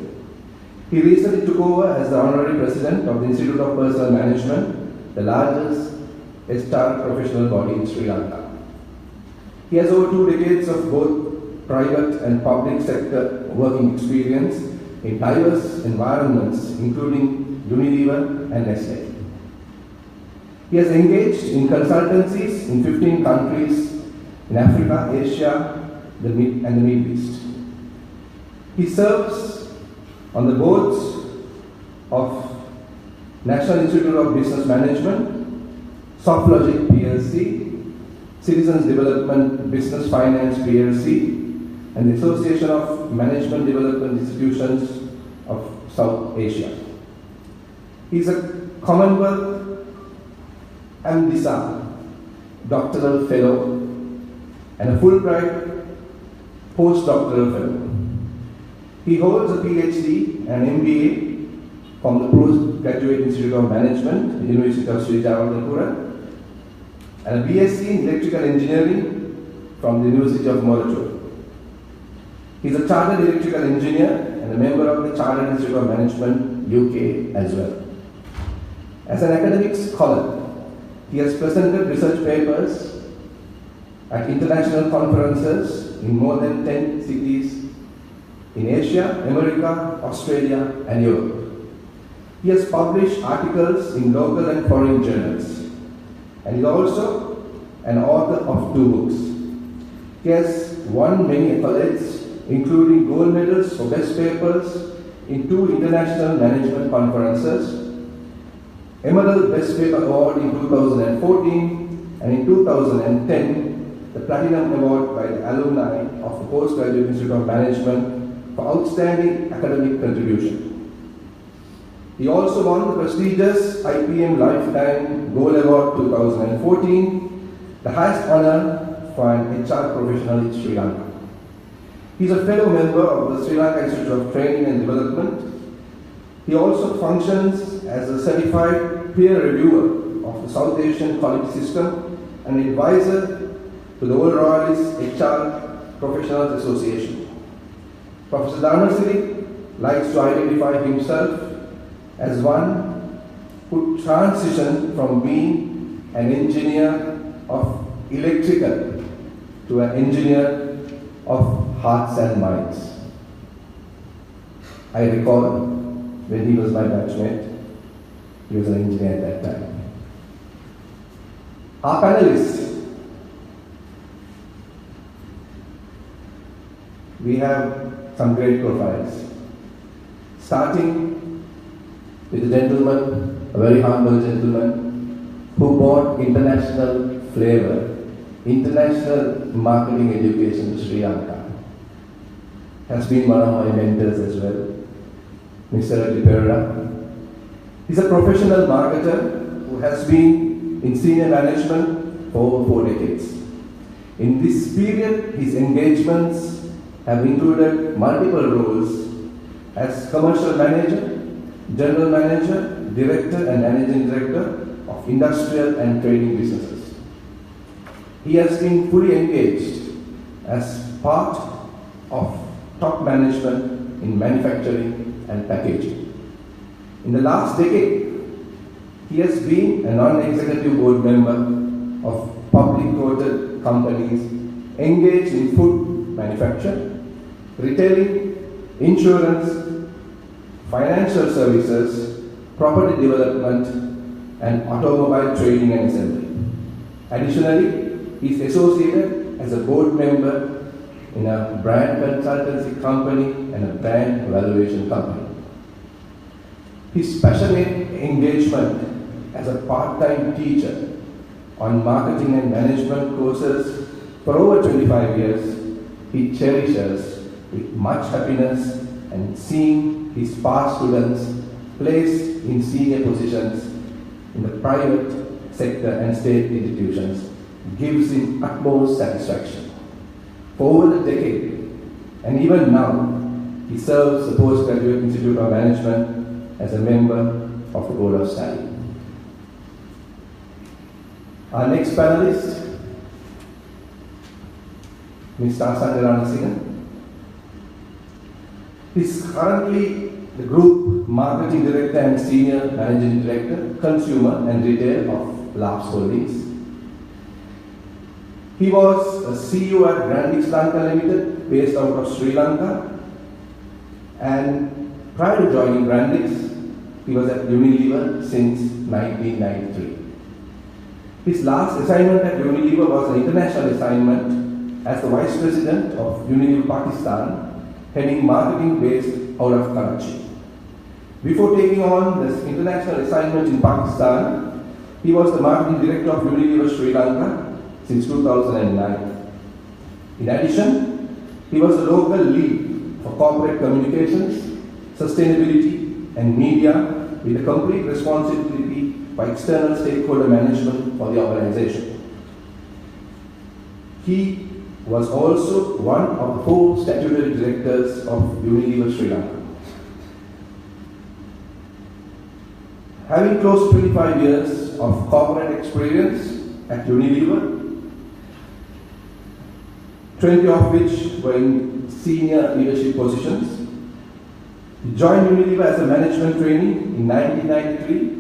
He recently took over as the honorary president of the Institute of Personnel Management, the largest HR professional body in Sri Lanka. He has over 2 decades of both private and public sector working experience in diverse environments, including Unilever and Nestle. He has engaged in consultancies in 15 countries in Africa, Asia, and the Middle East. He serves on the boards of National Institute of Business Management, Softlogic PLC, Citizens Development Business Finance PLC, and the Association of Management Development Institutions of South Asia. He is a Commonwealth AMDISA doctoral fellow and a Fulbright postdoctoral fellow. He holds a PhD and MBA from the Postgraduate Institute of Management, University of Sri Jawaharlal, and a BSc in Electrical Engineering from the University of Moratua. He is a Chartered Electrical Engineer and a member of the Chartered Institute of Management, UK as well. As an academic scholar, he has presented research papers at international conferences in more than 10 cities in Asia, America, Australia, and Europe. He has published articles in local and foreign journals, and is also an author of 2 books. He has won many accolades, including gold medals for best papers in 2 international management conferences, Emerald Best Paper Award in 2014, and in 2010, the Platinum Award by the alumni of the Postgraduate Institute of Management for outstanding academic contribution. He also won the prestigious IPM Lifetime Gold Award 2014, the highest honor for an HR professional in Sri Lanka. He is a fellow member of the Sri Lanka Institute of Training and Development. He also functions as a certified peer reviewer of the South Asian Quality System and advisor to the World Royalist HR Professionals Association. Professor Dharmasiri likes to identify himself as one who transitioned from being an engineer of electrical to an engineer of hearts and minds. I recall when he was my batchmate, he was an engineer at that time. Our panelists, we have some great profiles. Starting with a gentleman, a very humble gentleman, who brought international flavor, international marketing education to Sri Lanka. Has been one of my mentors as well, Mr. Raji Perera. He's a professional marketer who has been in senior management for over 4 decades. In this period, his engagements have included multiple roles as commercial manager, general manager, director and managing director of industrial and trading businesses. He has been fully engaged as part of top management in manufacturing and packaging. In the last decade, he has been a non-executive board member of public quoted companies engaged in food manufacture, retailing, insurance, financial services, property development, and automobile trading and assembly. Additionally, he is associated as a board member in a brand consultancy company and a brand evaluation company. His passionate engagement as a part-time teacher on marketing and management courses for over 25 years, he cherishes with much happiness and seeing his past students placed in senior positions in the private sector and state institutions gives him utmost satisfaction. For over a decade, and even now, he serves the Postgraduate Institute of Management as a member of the Board of Study. Our next panelist, Mr. Asanga Ranasinghe. He is currently the Group Marketing Director and Senior Managing Director, Consumer and Retail of Labs Holdings. He was a CEO at Grandix Lanka Limited, based out of Sri Lanka. And prior to joining Grandix, he was at Unilever since 1993. His last assignment at Unilever was an international assignment as the Vice President of Unilever Pakistan, heading marketing based out of Karachi. Before taking on this international assignment in Pakistan, He was the marketing director of Unilever Sri Lanka since 2009. In addition, he was the local lead for corporate communications, sustainability, and media with a complete responsibility for external stakeholder management for the organization. He was also one of the 4 statutory directors of Unilever Sri Lanka. Having close to 25 years of corporate experience at Unilever, 20 of which were in senior leadership positions, he joined Unilever as a management trainee in 1993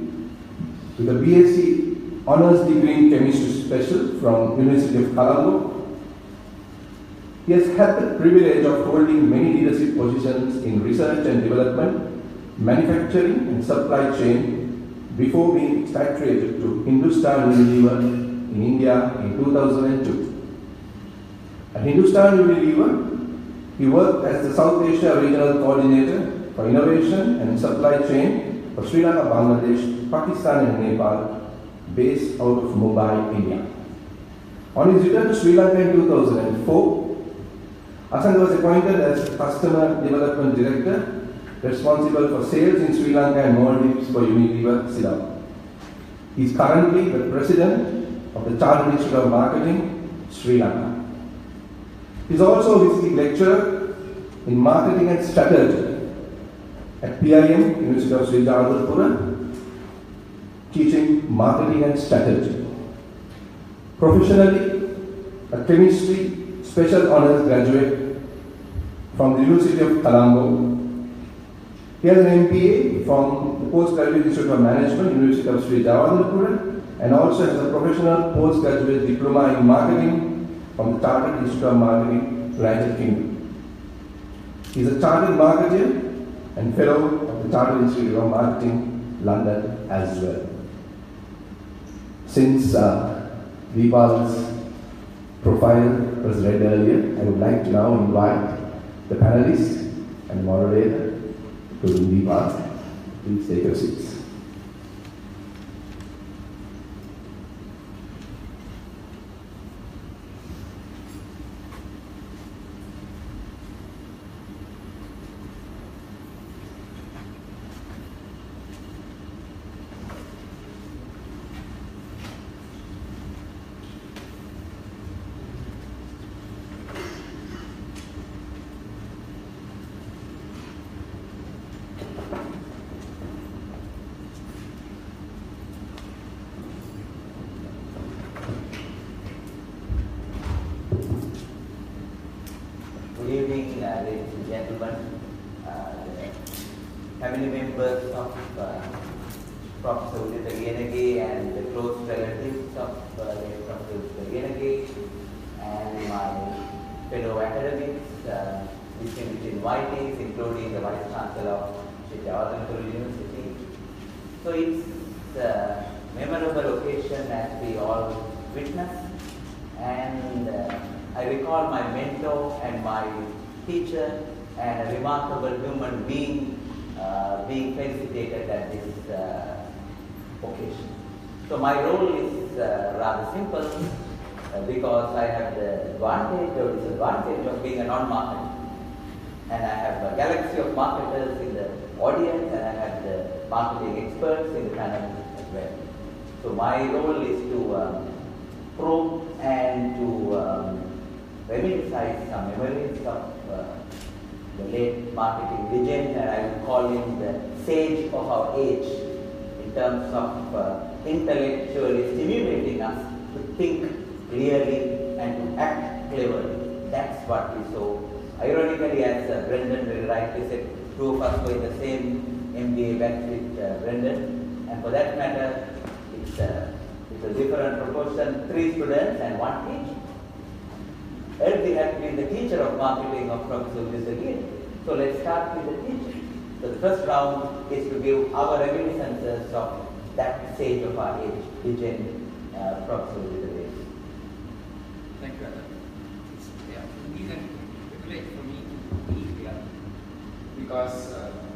with a BSc Honours degree in Chemistry Special from University of Colombo. He has had the privilege of holding many leadership positions in research and development, manufacturing and supply chain before being expatriated to Hindustan Unilever in India in 2002. At Hindustan Unilever, he worked as the South Asia Regional Coordinator for Innovation and Supply Chain for Sri Lanka, Bangladesh, Pakistan and Nepal, based out of Mumbai, India. On his return to Sri Lanka in 2004, Asanga was appointed as Customer Development Director responsible for sales in Sri Lanka and Maldives for Unilever Ceylon. He is currently the President of the Chartered Institute of Marketing, Sri Lanka. He is also a visiting lecturer in Marketing and Strategy at PIM, University of Sri Lanka, teaching Marketing and Strategy. Professionally, a Chemistry Special Honours graduate from the University of Colombo. He has an MBA from the Postgraduate Institute of Management, University of Sri Lanka, and also has a professional postgraduate diploma in marketing from the Chartered Institute of Marketing, United Kingdom. He is a chartered marketer and fellow of the Chartered Institute of Marketing, London as well. Since Vipal's profile was read earlier, I would like to now invite the panelists and moderator to Vipal. Please take your seats. Ladies and gentlemen, the family members of Professor Uditha Liyanage and the close relatives of Professor Uditha Liyanage and my fellow academics, distinguished invitees, including the Vice Chancellor of Jawaharlal University. So it's a memorable occasion as we all witness, and I recall my mentor and my teacher and a remarkable human being being felicitated at this occasion. So my role is rather simple because I have the advantage or disadvantage of being a non-marketer. And I have a galaxy of marketers in the audience, and I have the marketing experts in the panel as well. So my role is to probe and to reminisce some memories of the late marketing legend, and I would call him the sage of our age in terms of intellectually stimulating us to think clearly and to act cleverly. That's what we saw. Ironically, as Brendan very rightly said, two of us were in the same MBA batch with Brendan, and for that matter, it's a different proportion, 3 students and 1 teacher. Early had been the teacher of marketing of Professor Uditha Liyanage. So let's start with the teacher. So the first round is to give our reminiscences of that sage of our age, legend, Professor Uditha Liyanage. Thank you, Adam. It's a privilege for me to be here because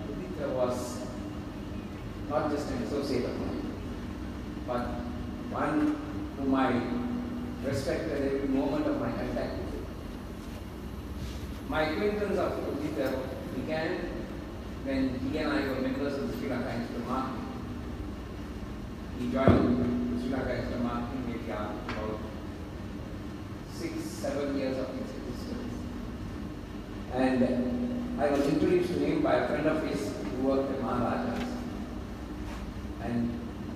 Uditha was not just an associate of mine, but one whom I respected every moment of my contact with him. My acquaintance of Uditha began when he and I were members of the Sri Lanka Institute of Marketing. He joined the Sri Lanka Institute of Marketing maybe about 6-7 years of its existence. And I was introduced to him by a friend of his who worked at Maharajas. And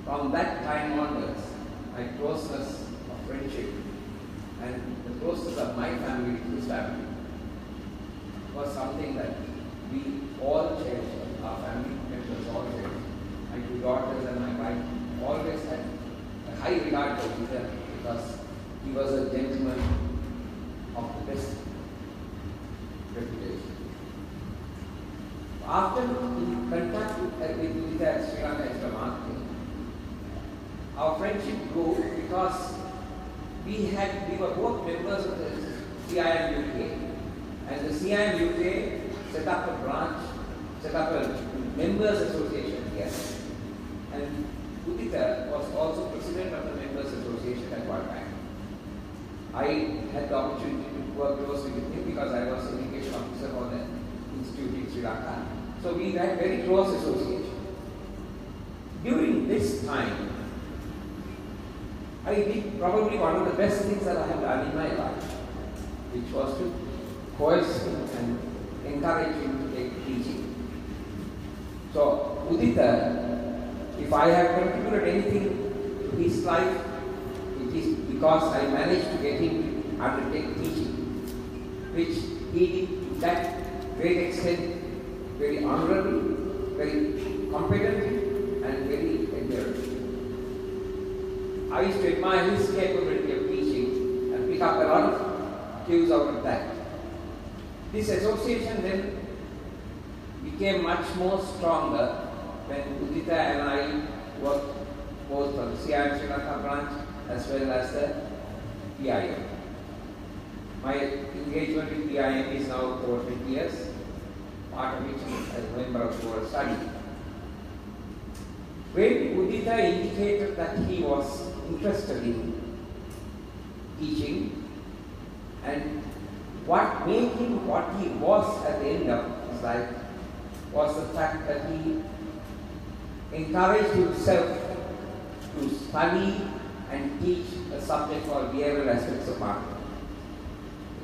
from that time onwards, my closeness of friendship and the closeness of my family to his family was something that we all cherished, our family members all cherished. My two daughters and my wife always had a high regard for Uditha because he was a gentleman of the best reputation. After in contact with Uditha at Sri Lanka Institute of Marketing, our friendship grew because we were both members of the CIM UK, and the CIM UK set up a branch, set up a members association here, and Uditha was also president of the members association at one time. I had the opportunity to work closely with him because I was an education officer for the institute in Sri Lanka. So we had very close association. During this time, I did probably one of the best things that I have done in my life, which was to coerce him and encourage him to take teaching. So Uditha, if I have contributed anything to his life, it is because I managed to get him to undertake teaching, which he did to that great extent, very honorably, very competently, and very enduring. I used to admire his capability of teaching and pick up a lot of cues out of that. This association then became much more stronger when Uditha and I worked both for the CIM Sri Lanka branch as well as the PIM. My engagement with PIM is now over 20 years, part of which as a member of the board study. When Uditha indicated that he was interested in teaching, and what made him what he was at the end of his life was the fact that he encouraged himself to study and teach a subject called behavioral aspects of marketing.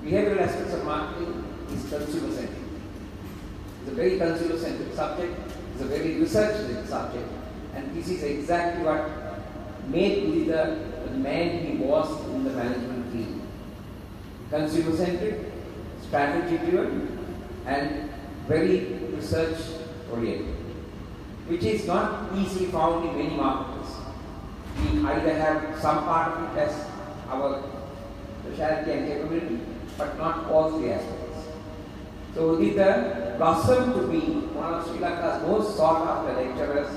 Behavioral aspects of marketing is consumer-centric. It's a very consumer-centric subject, it's a very research-centric subject, and this is exactly what made Uditha the man he was in the management field. Consumer-centric, strategy-driven, and very research-oriented, which is not easily found in many marketers. We either have some part of it as our specialty and capability, but not all three aspects. So Uditha blossomed to be one of Sri Lanka's most sought after lecturers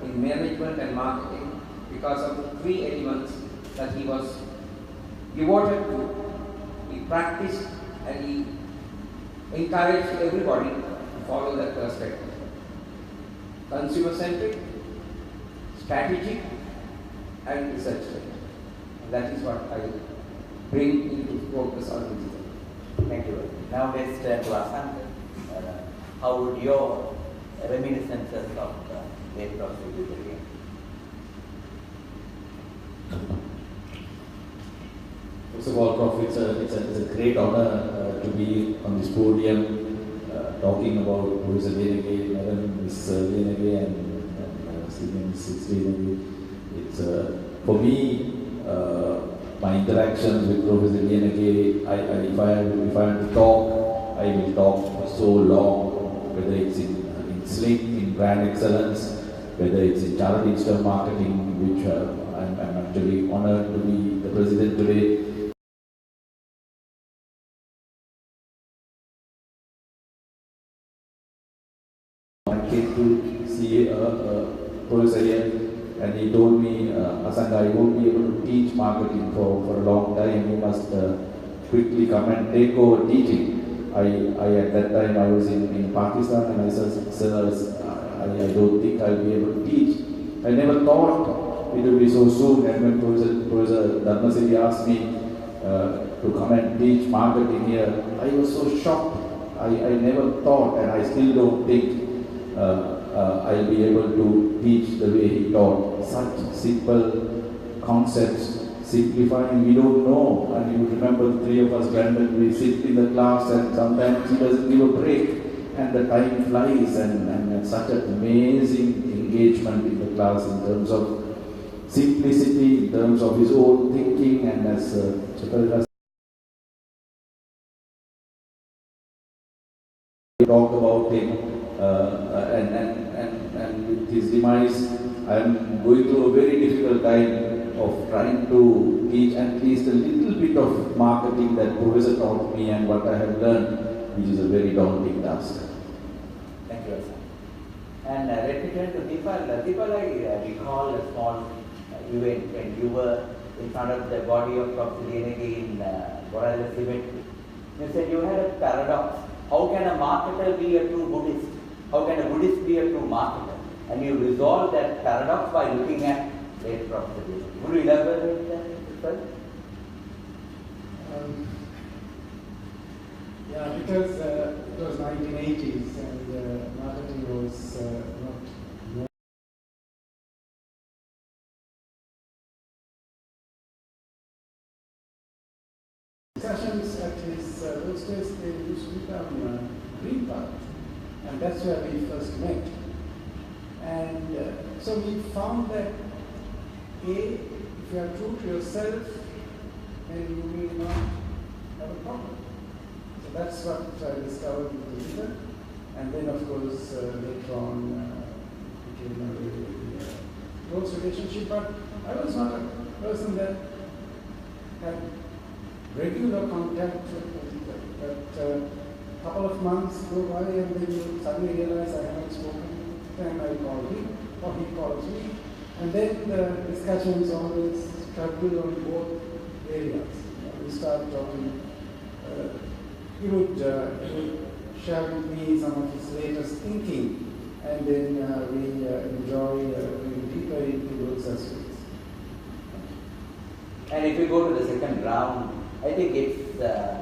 in management and marketing because of the three elements that he was devoted to. He practiced and he encouraged everybody to follow that perspective. Consumer-centric, strategic, and research-centric. And that is what I bring into focus on Uditha. Thank you. Now let's turn to Asanta. How would your reminiscences of the late Professor Uditha Liyanage? First of all, Prof, it's a great honor to be on this podium talking about Professor Liyanage, Madam Ms. Liyanage, and Senior Mrs. Liyanage. It's for me, my interactions with Professor Liyanage, if I have to talk, I will talk for so long, whether it's in Sling, in brand excellence, whether it's in charity institute marketing, which I'm actually honored to be the president today. I came to see Professor here, and he told me, Asanga, you won't be able to teach marketing for a long time. You must quickly come and take over teaching. I at that time I was in Pakistan, and I said, sir, I don't think I'll be able to teach. I never thought it will be so soon. And when Professor Dharmasiri asked me to come and teach marketing here, I was so shocked. I never thought, and I still don't think I'll be able to teach the way he taught. Such simple concepts, simplifying, we don't know. And you remember the three of us, Brandon, we sit in the class and sometimes he doesn't give a break and the time flies, and such an amazing engagement in the class in terms of simplicity, in terms of his own thinking, and as Chakalita talk about him, and with his demise, I am going through a very difficult time of trying to teach at least a little bit of marketing that Professor taught me and what I have learned, which is a very daunting task. Thank you, sir. And let me turn to Deepal. Deepal, I recall a small event when you were in front of the body of Professor Liyanage in Borale Cemetery. You said you had a paradox. How can a marketer be a true Buddhist? How can a Buddhist be a true marketer? And you resolve that paradox by looking at late Professor Liyanage. Would you elaborate that further? Yeah, because it was 1980s and marketing was not. Discussions at his those days, they used to become Green Park, and that's where we first met. And so we found that if you are true to yourself, then you will not have a problem. So that's what I discovered with Uditha. And then, of course, later on, became a very close relationship. But I was not a person that had regular contact with Uditha. But a couple of months go by, and then you suddenly realize I haven't spoken. Then I call him, or he calls me. And then the discussions always struggle on both areas. We start talking. He would share with me some of his latest thinking, and then we enjoy going deeper into those aspects. And if we go to the second round, I think it's a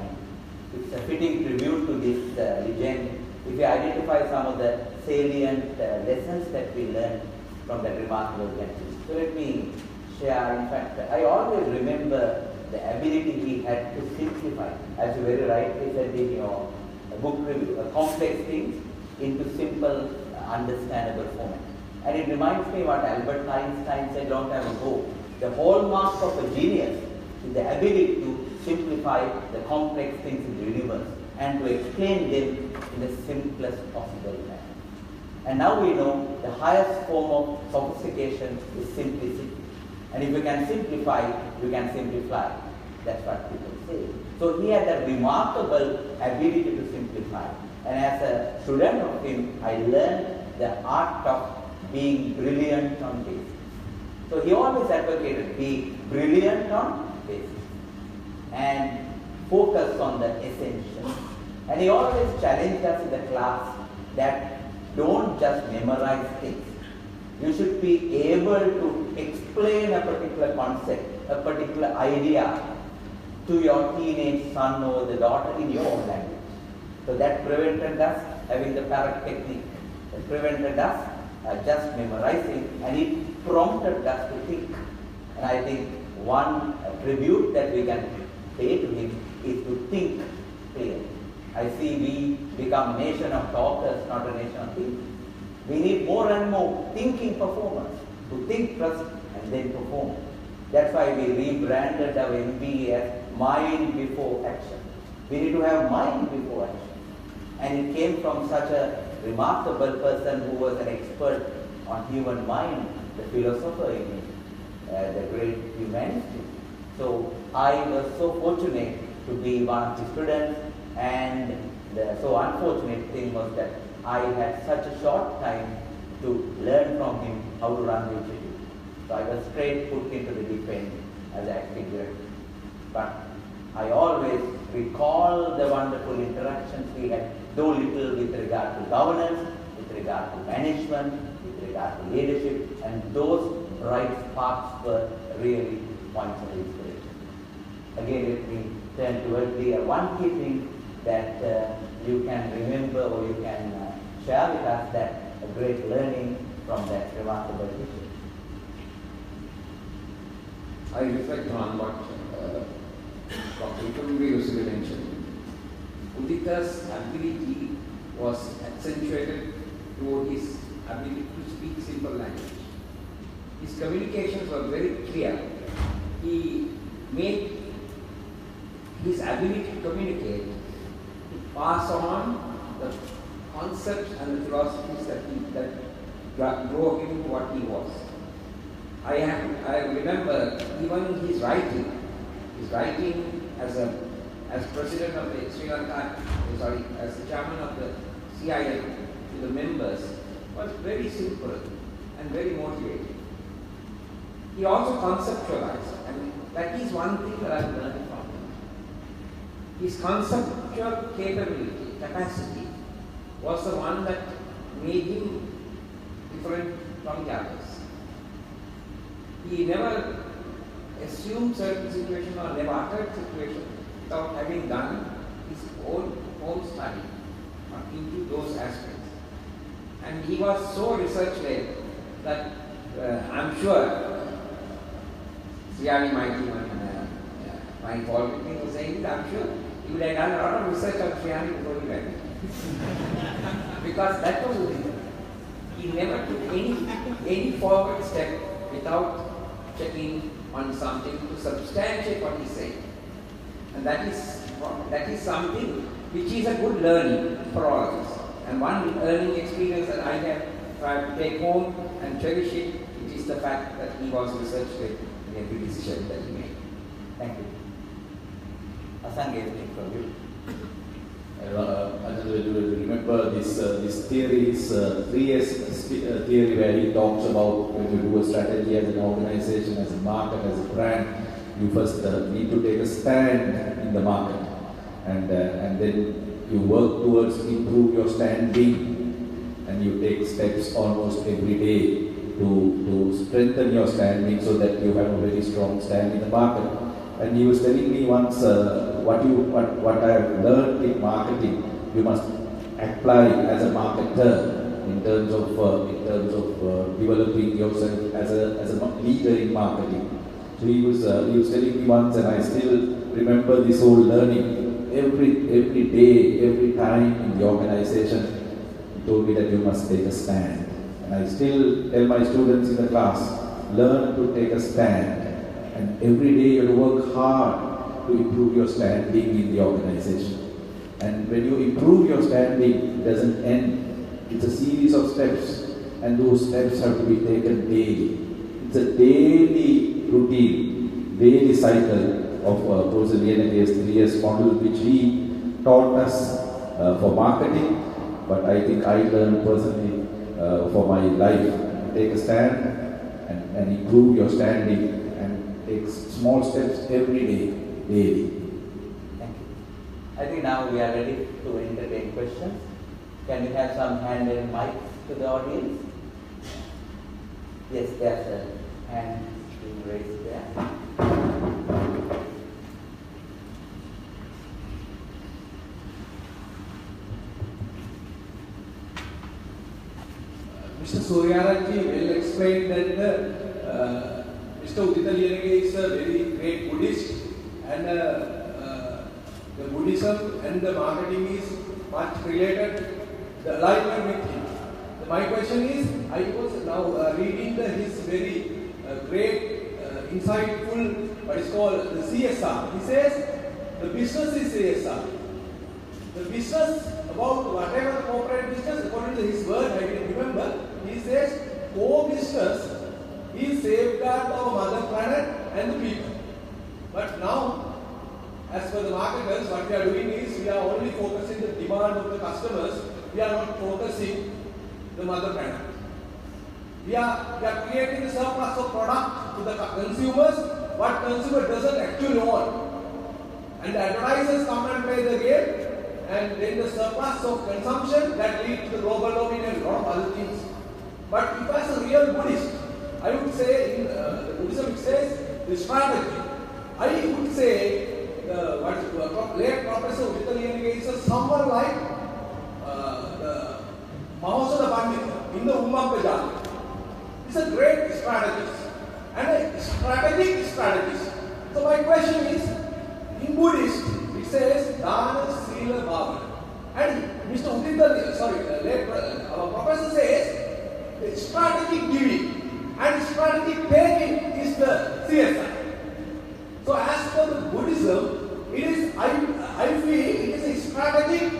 fitting tribute to this legend. If we identify some of the salient lessons that we learned from that remarkable gentleman. So let me share. In fact, I always remember the ability he had to simplify, as you very rightly said in your book review, complex things into simple, understandable format. And it reminds me what Albert Einstein said long time ago. The hallmark of a genius is the ability to simplify the complex things in the universe and to explain them in the simplest possible manner. And now we know the highest form of sophistication is simplicity. And if you can simplify, you can simplify. That's what people say. So he had a remarkable ability to simplify. And as a student of him, I learned the art of being brilliant on basics. So he always advocated be brilliant on basics and focus on the essentials. And he always challenged us in the class that don't just memorize things. You should be able to explain a particular concept, a particular idea to your teenage son or the daughter in your own language. So that prevented us having the parrot technique. It prevented us just memorizing, and it prompted us to think. And I think one tribute that we can pay to him is to think clearly. I see we become a nation of talkers, not a nation of thinkers. We need more and more thinking performers who think first and then perform. That's why we rebranded our MBA as Mind Before Action. We need to have mind before action. And it came from such a remarkable person who was an expert on human mind, the philosopher in the great humanity. So I was so fortunate to be one of his students, and the so unfortunate thing was that I had such a short time to learn from him how to run the institute. So I was straight put into the deep end as acting director. But I always recall the wonderful interactions we had, though little with regard to governance, with regard to management, with regard to leadership, and those bright sparks were really points of inspiration. Again, let me turn towards the one key thing that you can remember or you can share with us, that a great learning from that remarkable teacher. I reflect on what Dr. Uditha mentioned. Uditha's ability was accentuated toward his ability to speak simple language. His communications were very clear. He made his ability to communicate to pass on the concepts and the philosophies that drove him to what he was. I remember even his writing as president of the Sri Lanka, as the chairman of the CIM to the members, was very simple and very motivating. He also conceptualized, and that is one thing that I've learned from him. His conceptual capacity was the one that made him different from the others. He never assumed certain situations or never uttered situations without having done his own study into those aspects. And he was so research-led that I'm sure Sriani might even find fault with me for saying that. I'm sure he would have done a lot of research on Sriani before he went. Because that was Uditha. He never took any forward step without checking on something to substantiate what he said. And that is something which is a good learning for all of us. And one learning experience that I have tried to take home and cherish it is the fact that he was research-led in every decision that he made. Thank you. Asangay, from you. I just remember this theory is 3S theory, where he talks about when you do a strategy as an organization, as a market, as a brand, you first need to take a stand in the market, and then you work towards improve your standing, and you take steps almost every day to strengthen your standing so that you have a very strong stand in the market. And he was telling me once what I have learned in marketing, you must apply as a marketer in terms of developing yourself as a leader in marketing. So he was telling me once, and I still remember this whole learning. Every day, every time in the organization, he told me that you must take a stand. And I still tell my students in the class, learn to take a stand. And every day you have to work hard to improve your standing in the organization. And when you improve your standing, it doesn't end. It's a series of steps, and those steps have to be taken daily. It's a daily routine, daily cycle of Professor Liyanage's 3S model, which he taught us for marketing, but I think I learned personally for my life. Take a stand and improve your standing, take small steps every day, daily. Thank you. I think now we are ready to entertain questions. Can we have some hand-held mics to the audience? Yes, there's a hand being raised there. Mr. Suryanaraji will explain that Mr. Uditha Liyanage is a very great Buddhist, and the Buddhism and the marketing is much related, the alignment with him. My question is, I was now reading his very great, insightful, what is called the CSR. He says, the business is CSR. The business, about whatever corporate business, according to his word, I can remember, he says, core business is safeguard our mother planet and the people. But now, as per the marketers, what we are doing is we are only focusing the demand of the customers. We are not focusing the mother planet. We are creating a surplus of product to the consumers, what consumer doesn't actually want. And the advertisers come and play the game, and then the surplus of consumption that leads to the global warming and a lot of other things. But if as a real Buddhist, I would say in Buddhism it says the strategy. I would say late Professor Uditha Liyanage is someone like the Mahosada Pandita in the Ummapajali. It's a great strategist and a strategic strategist. So my question is, in Buddhist it says Dana, Sila, Bhavana. And Mr. Uditha, our professor says the strategic giving and strategic taking is the CSI. So as for the Buddhism, it is, I feel it is a strategic,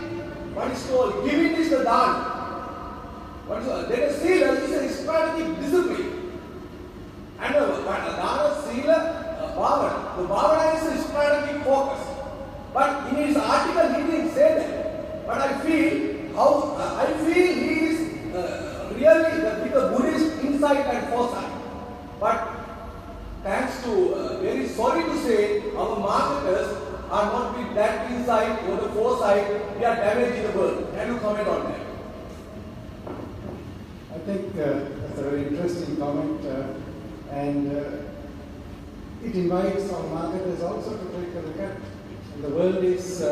what is called, giving is the dana. Then a sila is a strategic discipline. And a dana, sila, bhavana. The bhavana is a strategic focus. But in his article he didn't say that. But I feel he is really with the Buddhist insight and foresight. But thanks to, very sorry to say, our marketers are not with that insight or the foresight. We are damaging the world. Can you comment on that? I think that's a very interesting comment, and it invites our marketers also to take a look at. And the world is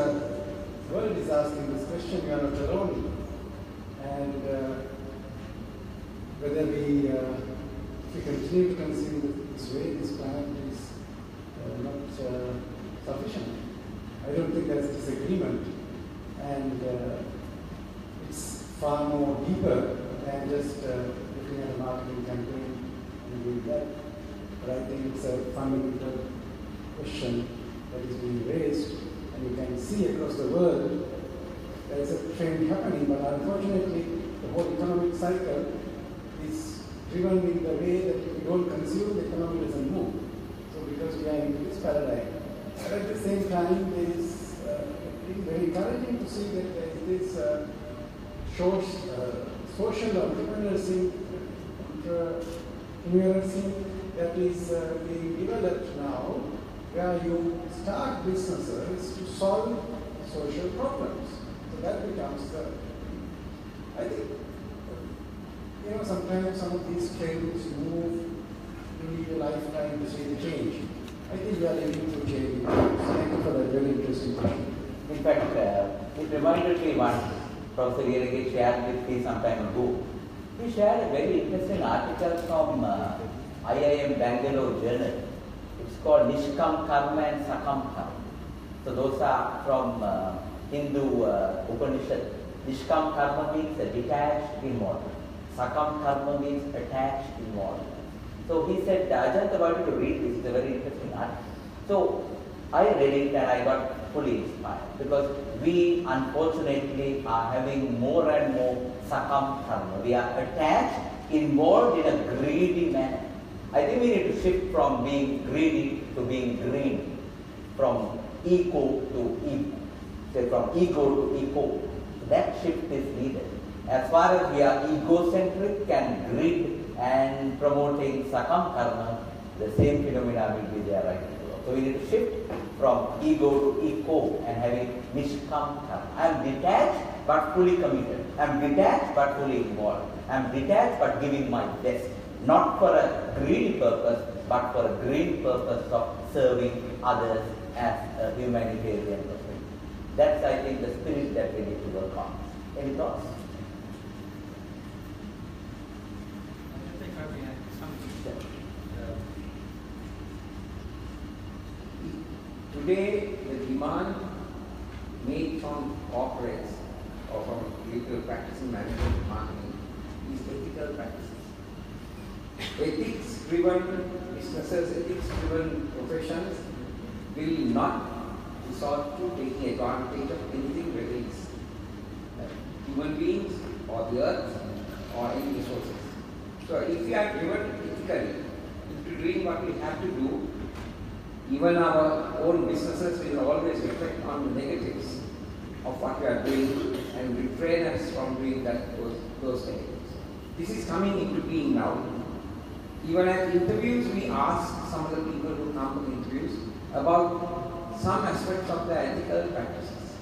asking this question. We are not alone, and whether we continue to consume this way, this planet is not sufficient. I don't think there's disagreement, and it's far more deeper than just looking at a marketing campaign and doing that. But I think it's a fundamental question that is being raised, and you can see across the world there is a trend happening, but unfortunately the whole economic cycle is driven in the way that if you don't consume, the economy doesn't move. So because we are in this paradigm. But at the same time, it is very encouraging to see that there is this social entrepreneurship that is being developed now, where you start businesses to solve social problems. So that becomes the, I think, sometimes some of these trends move. You need a lifetime to see the change. I think we are living through change. Thank you for that very interesting question. In fact, it reminded me one Professor Liyanage shared with me some time ago. He shared a very interesting article from IIM Bangalore Journal. It's called Nishkam Karma and Sakam Karma. So those are from Hindu Upanishad. Nishkam Karma means detached, immortal. Sakam Karma means attached, immortal. So he said, Ajanta wanted to read this, it's a very interesting article. So I read it and I got fully inspired, because we unfortunately are having more and more sakam karma. We are attached, involved in a greedy manner. I think we need to shift from being greedy to being green, from eco to eco, say from ego to eco. That shift is needed. As far as we are egocentric and greed and promoting sakam karma, the same phenomena will be there right now. So we need to shift from ego to eco and having nishkam karma. I am detached but fully committed. I am detached but fully involved. I am detached but giving my best. Not for a greedy purpose, but for a green purpose of serving others as a humanitarian person. That's, I think, the spirit that we need to work on. Any thoughts? I think I have something. Today, the demand made from corporates or from people practicing management and marketing is ethical practices. Ethics-driven businesses, ethics-driven professions will not resort to taking advantage of anything, whether it's human beings or the earth or any resources. So if we are driven ethically into doing what we have to do, even our own businesses will always reflect on the negatives of what we are doing and refrain us from doing those negatives. This is coming into being now. Even at interviews, we ask some of the people who come to the interviews about some aspects of the ethical practices.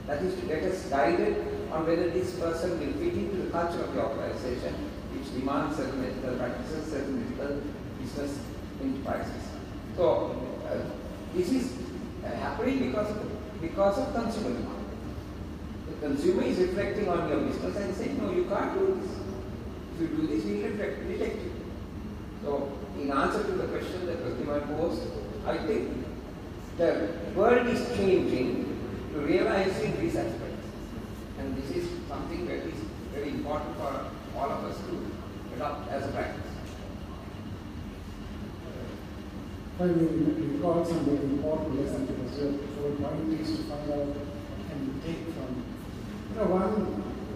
That is to get us guided on whether this person will fit into the culture of the organization which demands certain ethical practices, certain ethical business enterprises. So this is happening because of consumer demand. The consumer is reflecting on your business and saying, no, you can't do this. If you do this, we will reject you. So, in answer to the question that Pratima posed, I think the world is changing to realizing these aspects. And this is something that is very important for all of us to adopt as a practice. I will recall some very important lessons because for one is to find out what can we take from. One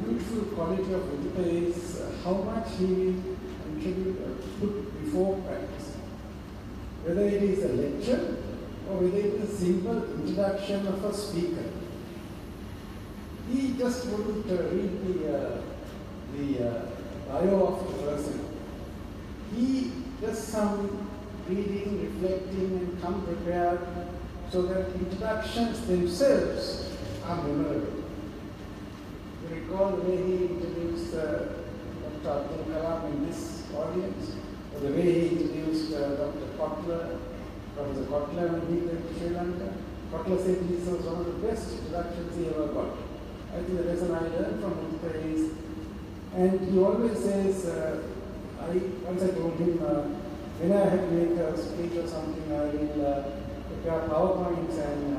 beautiful quality of Uditha is how much he put before practice. Whether it is a lecture or whether it is a simple introduction of a speaker. He just wouldn't read the bio of the person. He just some reading, reflecting and come prepared so that introductions themselves are memorable. You recall the way he introduced Dr. Abdul Kalam in this audience, or the way he introduced Dr. Kotler, Professor Kotler when he came to Sri Lanka. Kotler said this was one of the best introductions he ever got. I think the lesson I learned from Uditha is, and he always says, once I told him, when I have to make a speech or something, I will prepare PowerPoints and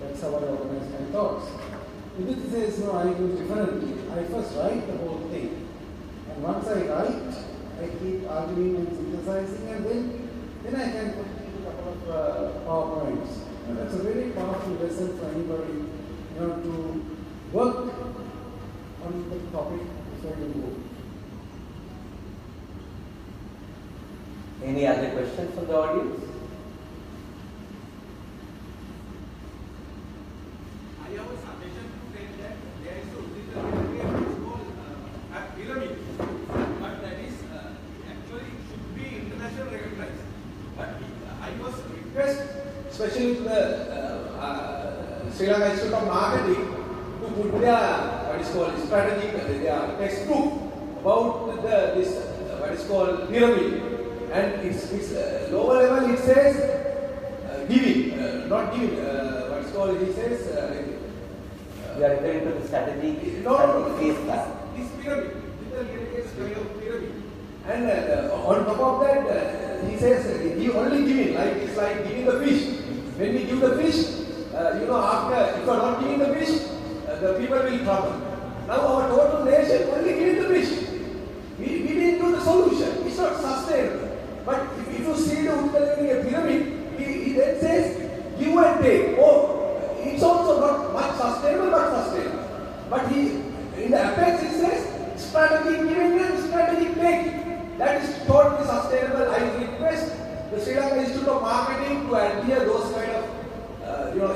that's how I organize my thoughts. Uditha says, no, I do differently. I first write the whole thing. And once I write, I keep arguing and synthesizing, and then I can put a couple of PowerPoints. And that's a very powerful lesson for anybody, to work on the topic before you move. Any other questions from the audience? I have a suggestion to say that there is a pyramid, but that is actually should be internationally recognized. But I was request, especially to the Sri Lanka Institute of Marketing, to put their what is called strategic, their textbook about this what is called pyramid. And it's lower level, it says giving, not giving, what's called, it says... you are referring to the strategy? No, this pyramid, this kind of pyramid. And on top of that, he says, only giving, it's like giving the fish. When we give the fish, after, if you are not giving the fish, the people will trouble. Now our total nation only giving the fish. We didn't do the solution. It's not sustainable. But if you see the Uditha Liyanage pyramid, he then says, give and take. Oh, it's also not much sustainable, but sustainable. But in the apex, it says, strategic giving and strategic taking. That is totally sustainable. I request the Sri Lanka Institute of Marketing to adhere those kind of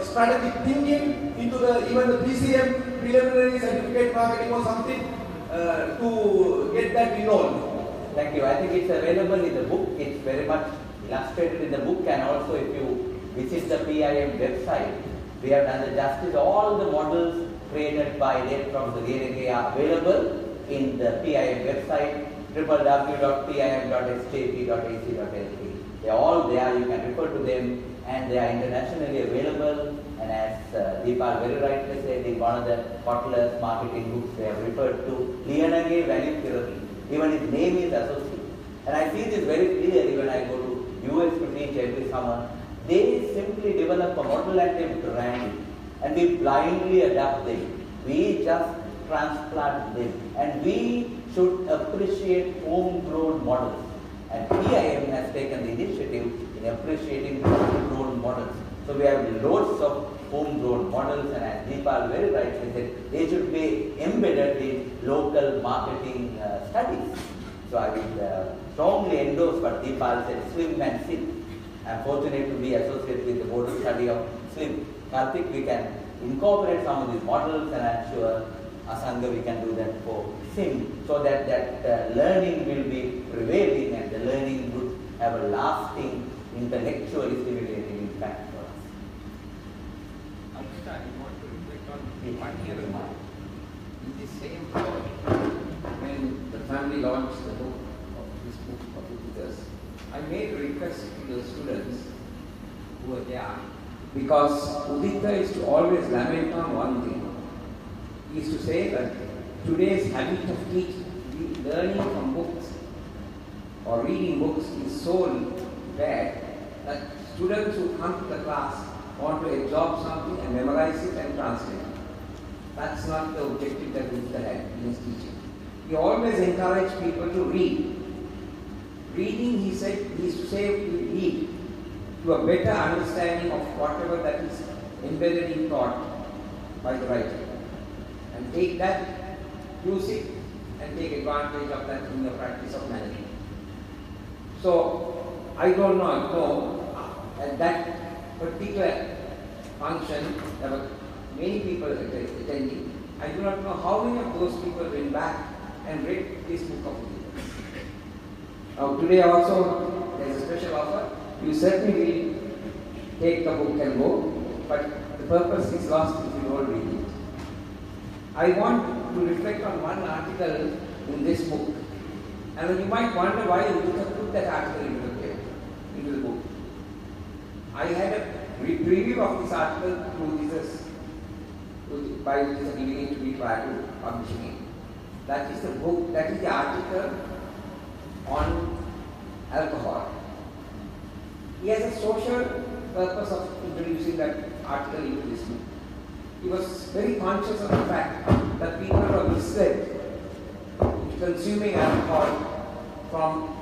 strategic thinking into even the PCM, preliminary certificate marketing or something to get that involved. Thank you. I think it's available in the book. It's very much illustrated in the book, and also if you visit the PIM website, we have done the justice. All the models created by Dave Professor Liyanage are available in the PIM website, www.pim.sjp.ac.lk. They are all there. You can refer to them, and they are internationally available. And as Deepal very rightly said, in one of the Kotler's marketing books, they have referred to Liyanage Value Pyramid. Even his name is associated. And I see this very clearly when I go to US to teach every summer. They simply develop a model and they brand it. And we blindly adapt them. We just transplant them. And we should appreciate homegrown models. And PIM has taken the initiative in appreciating homegrown models. So we have loads of homegrown models, and as Deepal very rightly said, they should be embedded in local marketing studies. So I will strongly endorse what Deepal said, SLIM and SIM. I am fortunate to be associated with the board of study of SLIM. Karthik, we can incorporate some of these models, and I am sure Asanga we can do that for SIM, so that learning will be prevailing and the learning would have a lasting, intellectually stimulating impact for us. I want to reflect on 1 year ago, in this same hall, when the family launched the book of this book of Uditha's, I made a request to the students who were there, because Uditha is to always lament on one thing. He is to say that today's habit of learning from books or reading books is so bad that students who come to the class want to absorb something and memorize it and translate it. That's not the objective that Uditha had in his teaching. He always encouraged people to read. Reading, he said, he used to say, to read to a better understanding of whatever that is embedded in thought by the writer. And take that, use it, and take advantage of that in the practice of management. So, I don't know, at that particular function, there were many people attending. I do not know how many of those people went back and read this book of Uditha. Now, today also, there is a special offer. You certainly will take the book and go, but the purpose is lost if you don't read it. I want to reflect on one article in this book, and then you might wonder why Uditha put that article into the book. I had a preview of this article by Uditha giving it to me prior to publishing it. That is the book, that is the article on alcohol. He has a social purpose of introducing that article into this book. He was very conscious of the fact that people were misled into consuming alcohol from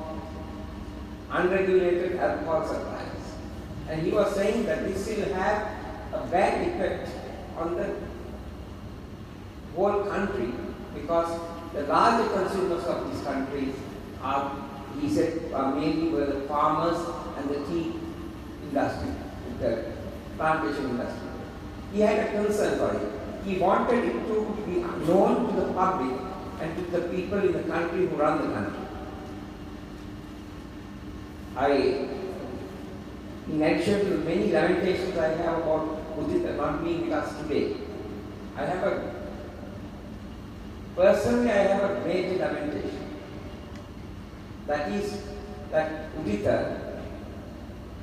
unregulated alcohol supplies. And he was saying that this will have a bad effect on the whole country, because the larger consumers of this country are, he said, mainly were the farmers and the tea industry, the plantation industry. He had a concern for it. He wanted it to be known to the public and to the people in the country who run the country. In addition to the many lamentations I have about Uditha not being with us today, personally I have a major lamentation. That is that Uditha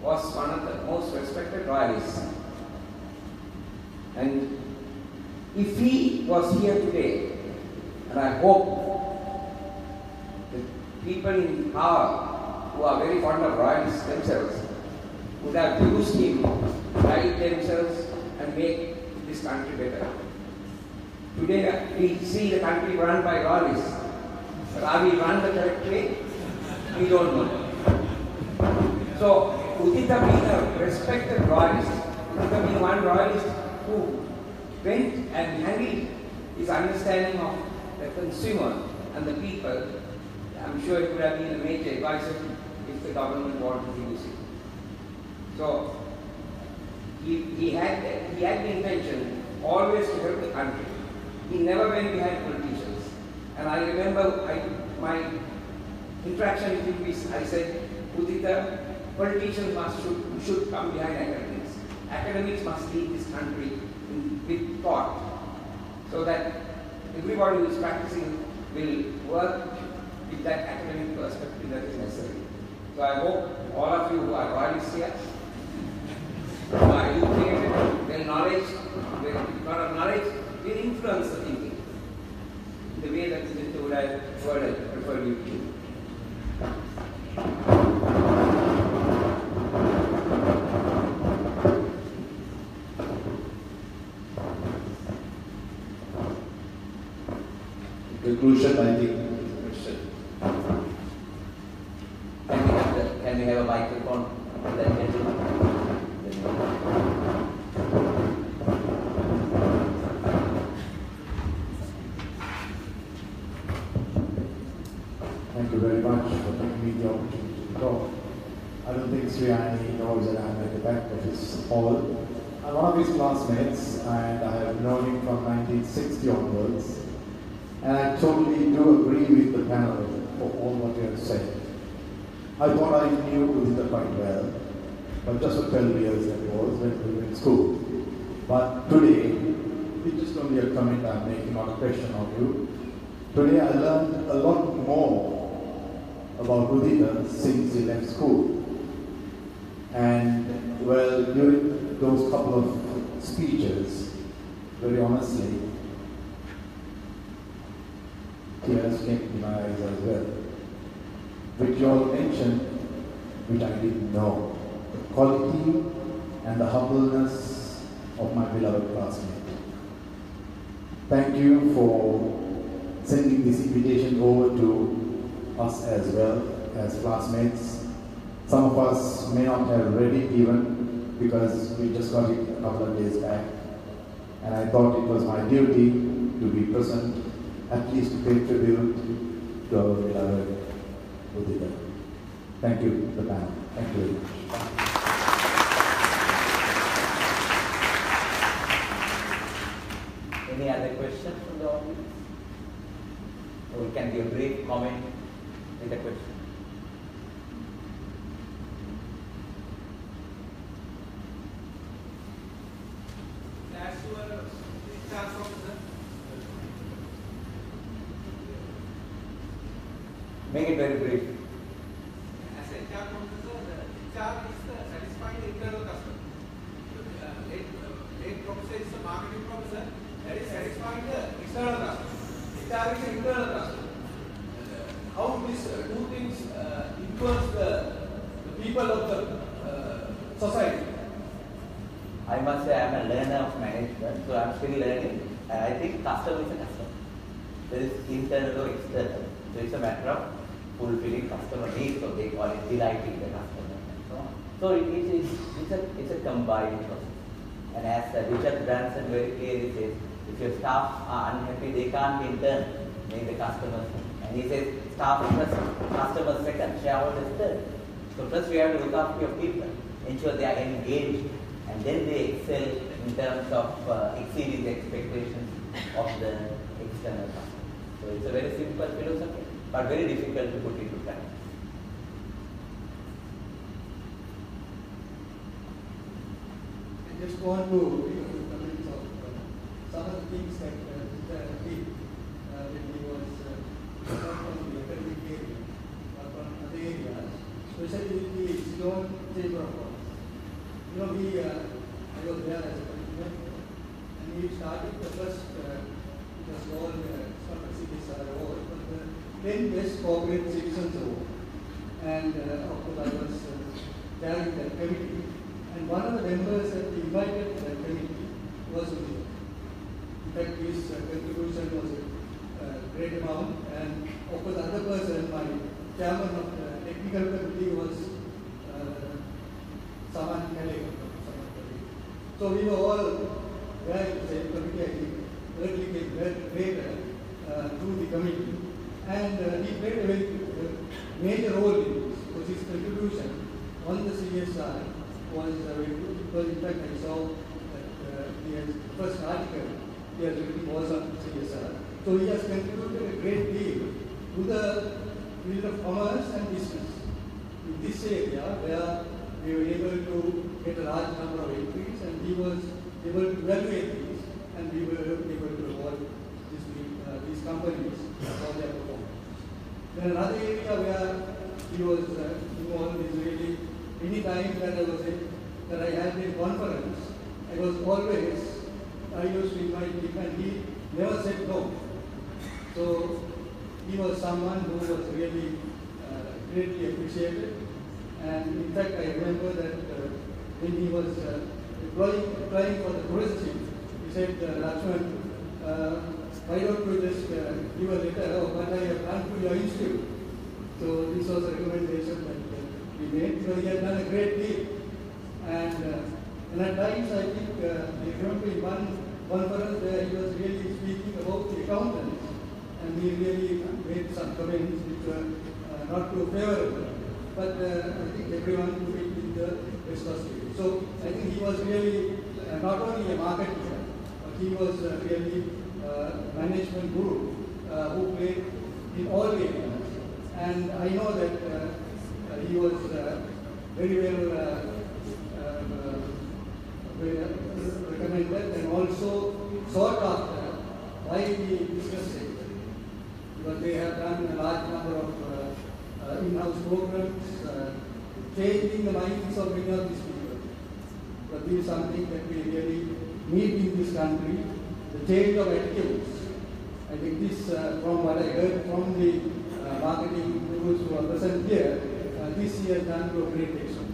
was one of the most respected royalists. And if he was here today, and I hope that people in power who are very fond of royalists themselves would have used him to guide themselves and make this country better. Today we see the country run by royalists, but are we run the correct way? We don't know. So Uditha being a respected royalist, Uditha being one royalist who went and handled his understanding of the consumer and the people, I'm sure it would have been a major advisor if the government wanted to use it. So he had the intention always to help the country. He never went behind politicians. And I remember my interaction with him, I said, Uditha, politicians should come behind academics. Academics must lead this country with thought, so that everybody who is practicing will work with that academic perspective that is necessary. So I hope all of you who are royalists here, who are educated, well-knowledge, will influence the thinking in the way that Uditha would have preferred you to. Conclusion, I think. Can we have a microphone for that gentleman? Thank you very much for giving me the opportunity to talk. I don't think Sriyani knows that I'm at the back of his hall. I'm one of his classmates, and I have known him from 1960 onwards. And I totally do agree with the panel for all what you have said. I thought I knew Uditha quite well, but just for 12 years that was when we were in school. But today, it's just only a comment I'm making, not a question of you. Today I learned a lot more more about Uditha since he left school. And well, during those couple of speeches, very honestly, tears came to my eyes as well. Which you all mentioned, which I didn't know. The quality and the humbleness of my beloved classmate. Thank you for sending this invitation over to us as well as classmates. Some of us may not have read it even because we just got it a couple of days back. And I thought it was my duty to be present, at least to pay tribute to our beloved Uditha. Thank you, the panel. Thank you very much. Any other questions from the audience? Or it can be a brief comment with a question. As you are discharged from the Make it very brief. as a HR officer, the HR is satisfying the internal customer. Late professor is the marketing professor, that is satisfying the external customer. HR is the internal customer. How these two things influence the people of the society? I must say I am a learner of management, so I am still learning. And I think customer is a customer. There is internal or external. So it's a matter of fulfilling customer needs, so they call it delighting the customer and so on. So it's a combined process. And as Richard Branson very clearly says, if your staff are unhappy, they can't in turn make the customers. And he says, staff first, customers second, shareholders third. So first we have to look after your people, ensure they are engaged, and then they excel in terms of exceeding the expectations of the external customer. So it's a very simple philosophy, but very difficult to put into practice. I just want to make a few comments of some of the things that Uditha did when he was not from the academic area, but from other areas, especially with the Ceylon Chamber of Commerce. You know, I was there as a participant, and we started the first, it was called, it's not a CSR award, but the 10 Best Corporate Citizens Award. And of course, I was chairing that committee. And one of the members that we invited to that committee was Uditha. In fact, his contribution was a great amount. And of course, the other person, my chairman of the technical committee was Saman Kale. So we were all there in the same committee, I think, early came later through the committee. And he played a very major role in this, because his contribution on the CSR was very good, because in fact I saw that the first article he has written was on CSR. So he has contributed a great deal to the field of commerce and business. In this area where we were able to get a large number of entries, and he was able to evaluate these, and we were able to reward these companies for their performance. Then another area where he was involved is really any time that I had a conference, I used to invite him, and he never said no. So he was someone who was really greatly appreciated. And in fact, I remember that when he was applying for the professorship, he said, Lakshman, why don't you just give a letter of what I have done to your institute? So this was a recommendation that we made. So he had done a great deal. And at times I think, I remember in one conference where he was really speaking about the accountants, and he really made some comments which were not too favorable. But I think everyone took it with the responsibility. So I think he was really not only a marketer, but he was really management guru who played in all areas. And I know that he was very well recommended and also sought after by the business sector. because they have done a large number of in-house programs, changing the minds of many of these people. But this is something that we really need in this country, the change of attitudes. I think this, from what I heard from the marketing gurus who are present here, this he has done to a great extent.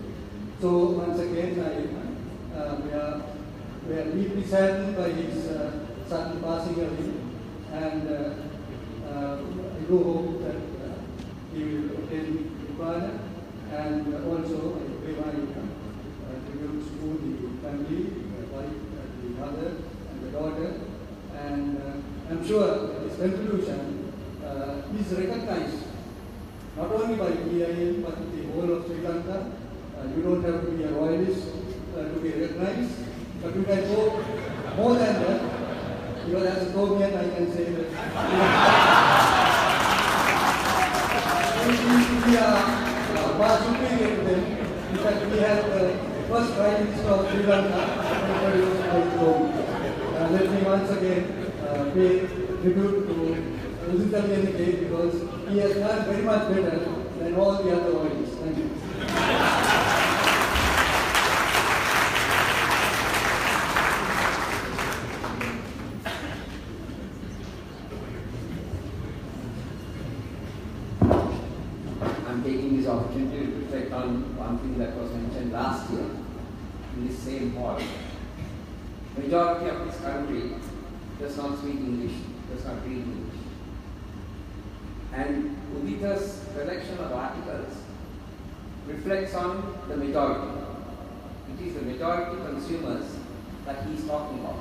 So once again, we are deeply saddened by his sudden passing away, and I do hope that he will attend Nibbana, and also I pay my tributes to the family, the wife, the mother, and the daughter, and I'm sure that his contribution is recognized not only by PIM but the whole of Sri Lanka. You don't have to be a royalist to be recognized, but you can go more than that. Even as a Tomian, I can say that we are far superior to them. In fact, we have the first Prime Minister of Sri Lanka, and was by Tomian. Let me once again pay tribute to Uditha Liyanage, because he has done very much better than all the other royalists. Thank you. I'm taking this opportunity to reflect on one thing that was mentioned last year in this same hall. Majority of this country does not speak English, does not read English. And Uditha's collection of articles reflects on the majority. It is the majority consumers that he is talking about,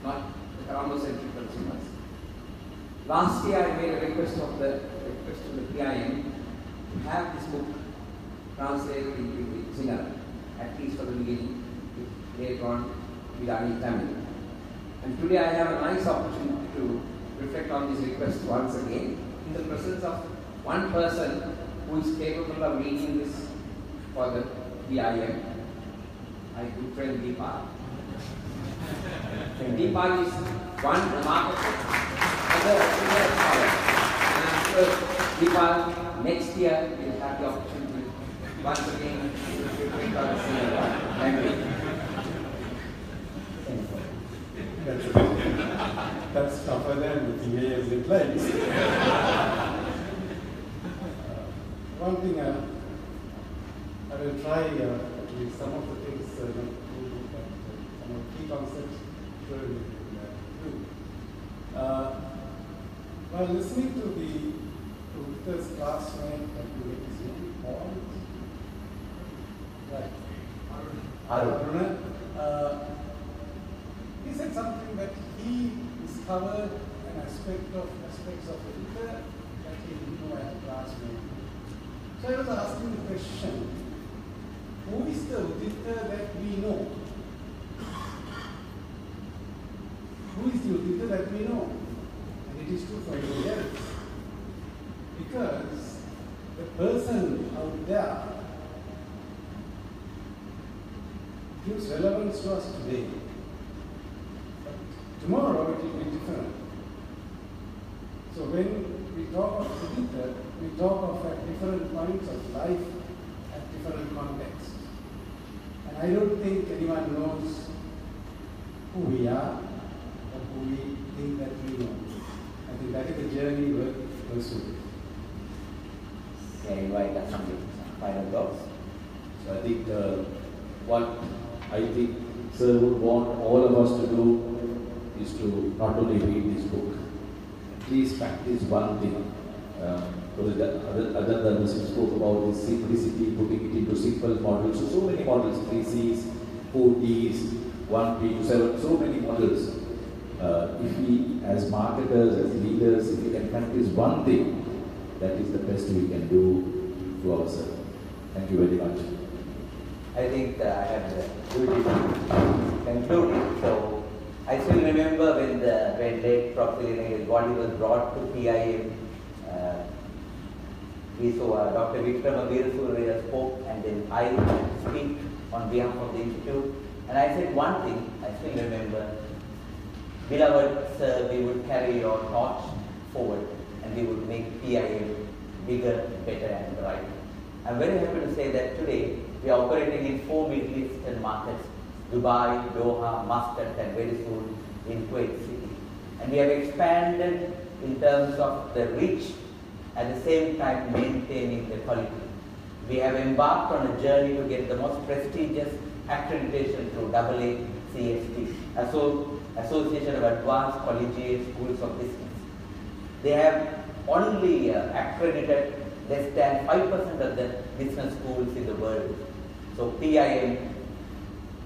not the Colombo-centric consumers. Last year I made a request to the PIM to have this book translated into Sinhala, at least for the beginning, later on be done in Tamil. And today I have a nice opportunity to reflect on this request once again in the presence of one person who is capable of reading this for the PIM, my good friend Deepak. And Deepak is one remarkable other senior scholar. And I'm sure Deepak next year will have the opportunity once again to reflect on the senior. Thank you. That's tougher than the PA's replies. One thing I will try at least some of the things, some of the key concepts to do. While listening to Uditha's classmate, his name, Paul, right? Aruna. He said something that he discovered an aspects of Uditha that he didn't know as a classmate. So I was asking the question, who is the Uditha that we know? Who is the Uditha that we know? And it is true for everybody else. Because the person out there gives relevance to us today. Tomorrow it will be different. So when we talk of Uditha, we talk of at different points of life, at different contexts. And I don't think anyone knows who we are or who we think that we know. I think that is the journey worth pursuing. Can I invite us some final thoughts? So I think what I think Sir would want all of us to do is to not only read this book, please practice one thing. Other than spoke about this simplicity, putting it into simple models. So many models, 3 C's, 4 D's, 1 P to 7, so many models. If we, as marketers, as leaders, if we can practice one thing, that is the best we can do to ourselves. Thank you very much. I think I have the duty to conclude it. So I still remember when late Dr. Liyanaga's body was brought to PIM. We saw Dr. Vikrama Veerasurya spoke, and then I speak on behalf of the institute. And I said one thing, I still remember, beloved sir, we would carry your torch forward and we would make PIM bigger, better and brighter. I'm very happy to say that today we are operating in 4 Middle Eastern markets, Dubai, Doha, Muscat and very soon in Kuwait City. And we have expanded in terms of the reach, at the same time maintaining the quality. We have embarked on a journey to get the most prestigious accreditation through AA CST, Association of Advanced Collegiate Schools of Business. They have only accredited less than 5% of the business schools in the world. So PIM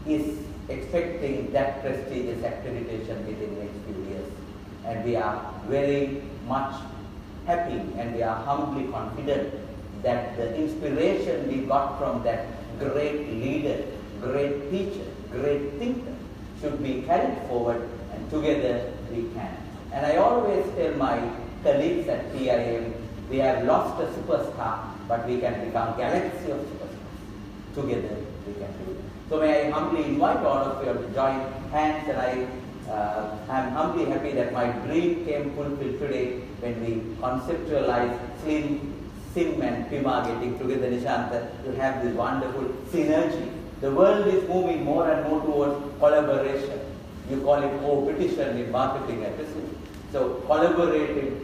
is expecting that prestigious accreditation within the next few years. And we are very much happy and we are humbly confident that the inspiration we got from that great leader, great teacher, great thinker should be carried forward, and together we can. And I always tell my colleagues at PIM, we have lost a superstar, but we can become galaxy of superstars. Together we can do it. So may I humbly invite all of you to join hands, and I am humbly happy that my dream came fulfilled today when we conceptualized Slim, Sim and Pima getting together, Nishanta, to have this wonderful synergy. The world is moving more and more towards collaboration. You call it co-petition in marketing, I presume. So collaborative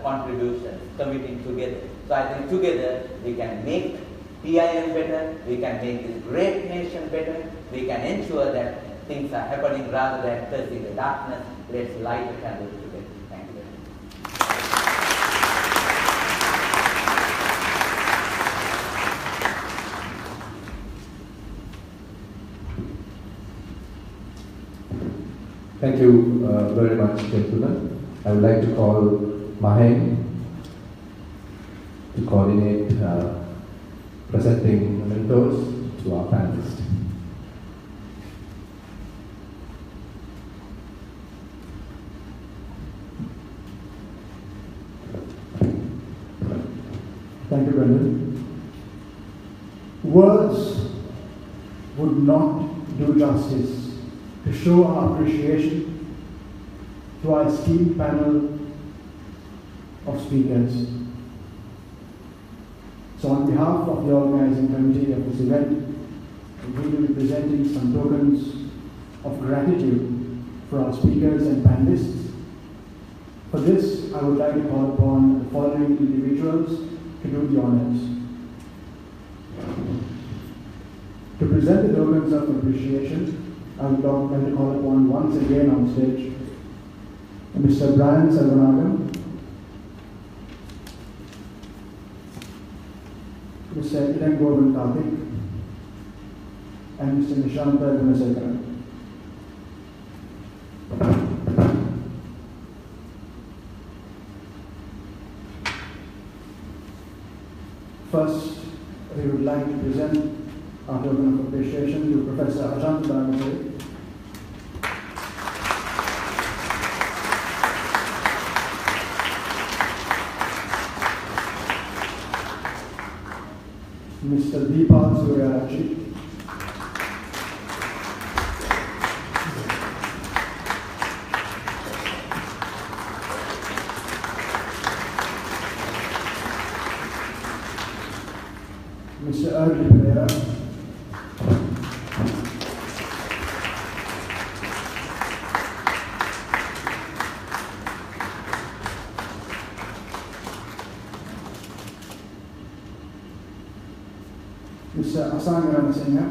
contributions, committing together. So I think together we can make PIM better, we can make this great nation better, we can ensure that things are happening rather than cursing the darkness. Let's light a candle together. Thank you very much. Thank you very much, gentlemen. I would like to call Maheng to coordinate presenting mementos to our panelists. Thank you, Brendan. Words would not do justice to show our appreciation to our esteemed panel of speakers. So on behalf of the organizing committee of this event, we will be presenting some tokens of gratitude for our speakers and panelists. For this, I would like to call upon the following individuals to do the honors. To present the tokens of appreciation, I would like to call upon once again on stage Mr. Brian Sarvanagam, Mr. Ilan Govind Karthik, and Mr. Nishanta Gunasekara. First, we would like to present our token of appreciation to Professor Ajahn Dharmate, Mr. Deepal Suryaji, Mr. Erli Pereira, Mr. Asang Ramasinghe,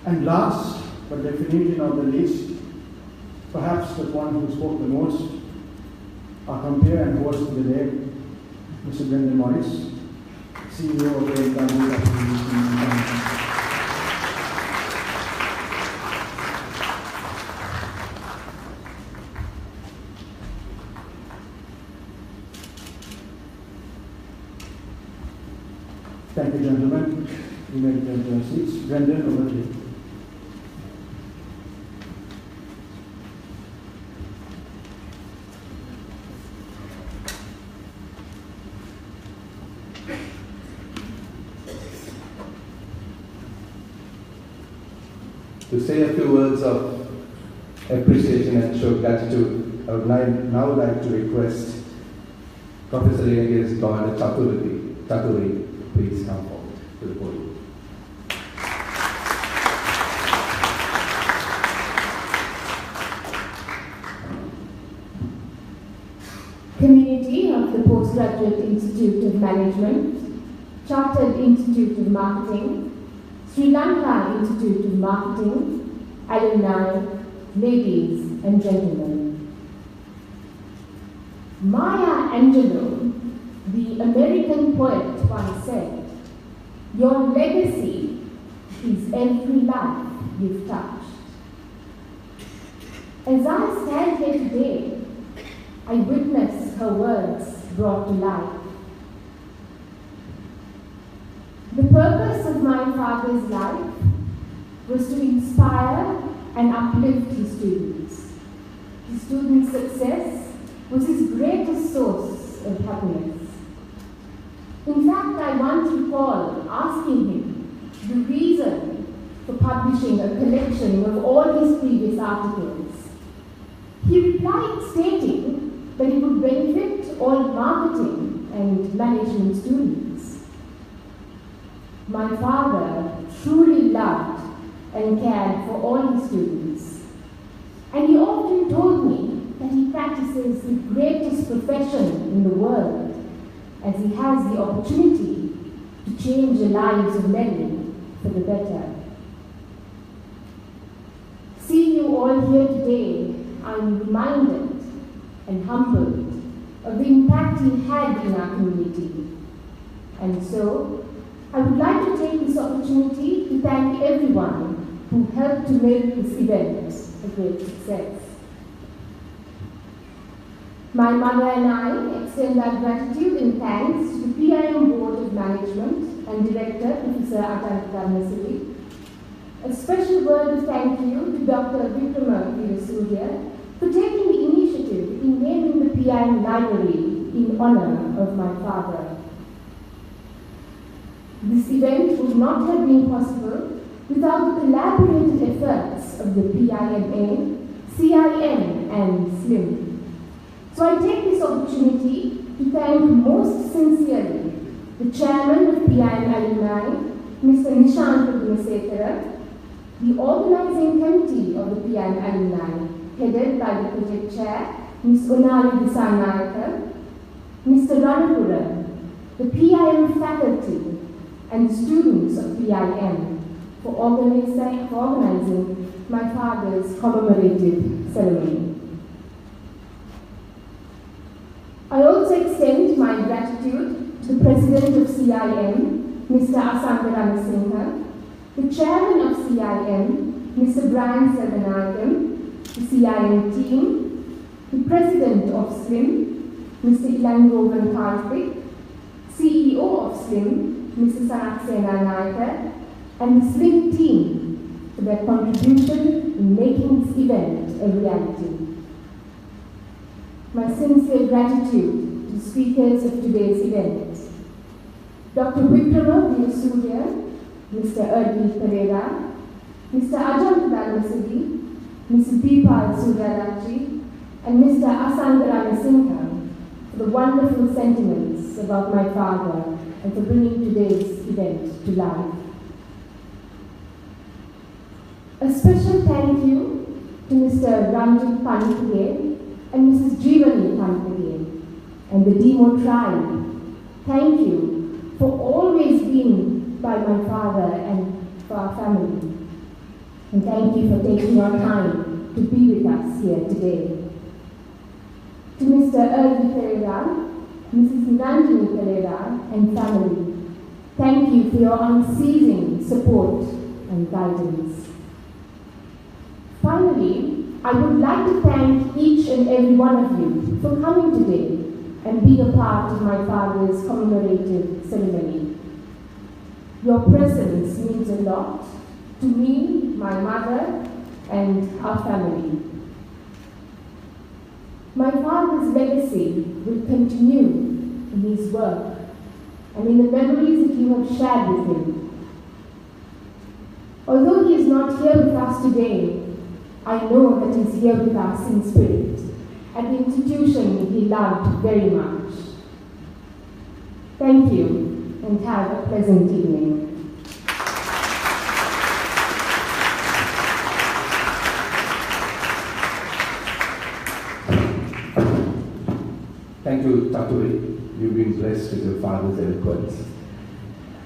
and last but definitely not the least, perhaps the one who spoke the most, our compere and host of the day, Mr. Brendan Morris, CEO of the Government. Thank you, gentlemen. You may return to your seats. Brendan, over to you. to say a few words of appreciation and show gratitude, I would now like to request Professor Liyanage's daughter Chaturi, please come forward to the podium. Community of the Postgraduate Institute of Management, Chartered Institute of Marketing, Sri Lanka Institute of Marketing, alumni, ladies and gentlemen. Maya Angelou, the American poet, once said, "Your legacy is every life you've touched." As I stand here today, I witness her words brought to life. The purpose of my father's life was to inspire and uplift his students. His students' success was his greatest source of happiness. In fact, I once recall asking him the reason for publishing a collection of all his previous articles. He replied stating that it would benefit all marketing and management students. My father truly loved and cared for all his students, and he often told me that he practices the greatest profession in the world, as he has the opportunity to change the lives of many for the better. Seeing you all here today, I'm reminded and humbled of the impact he had in our community. And so, I would like to take this opportunity to thank everyone who helped to make this event a great success. My mother and I extend our gratitude and thanks to the PIM Board of Management and Director, Professor Uditha Liyanage. A special word of thank you to Dr. Vikrama for taking the initiative in naming the PIM Library in honor of my father. This event would not have been possible without the collaborated efforts of the PIMA, CIM and SLIM. So I take this opportunity to thank most sincerely the Chairman of PIM Alumni, Mr. Nishant Gunasekara, the Organizing Committee of the PIM Alumni, headed by the Project Chair, Ms. Unali Disanayaka, Mr. Ranapura, the PIM faculty, and students of PIM for organizing my father's commemorative ceremony. I also extend my gratitude to the President of CIM, Mr. Asandharana Singha, the Chairman of CIM, Mr. Brian Selvanayagam, the CIM team, the President of SLIM, Mr. Ilangovan Karthik, CEO of SLIM, Mr. Sanat Senanayaka, and the SLIM team for their contribution in making this event a reality. My sincere gratitude to the speakers of today's event, Dr. Vikrama Veerasurya, Mr. Erdly Pereira, Mr. Ajant Dalmasidi, Mrs. Deepal Suryarachi, and Mr. Asandharana Singha for the wonderful sentiments about my father and for bringing today's event to life. A special thank you to Mr. Ranjit Panipage and Mrs. Jeevani Panipage and the Demo tribe. Thank you for always being by my father and for our family. And thank you for taking your time to be with us here today. To Mr. Erdly Pereira, Mrs. Niranjani Pereira and family, thank you for your unceasing support and guidance. Finally, I would like to thank each and every one of you for coming today and being a part of my father's commemorative ceremony. Your presence means a lot to me, my mother, and our family. My father's legacy will continue in his work and in the memories that you have shared with him. Although he is not here with us today, I know that he is here with us in spirit, at the institution he loved very much. Thank you, and have a pleasant evening. Thank you, Taturi. You've been blessed with your father's eloquence.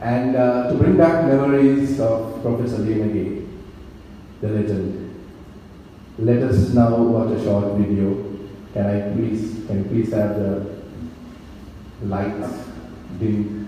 And to bring back memories of Professor Liyanage, the legend, let us now watch a short video. Can you please have the lights dim?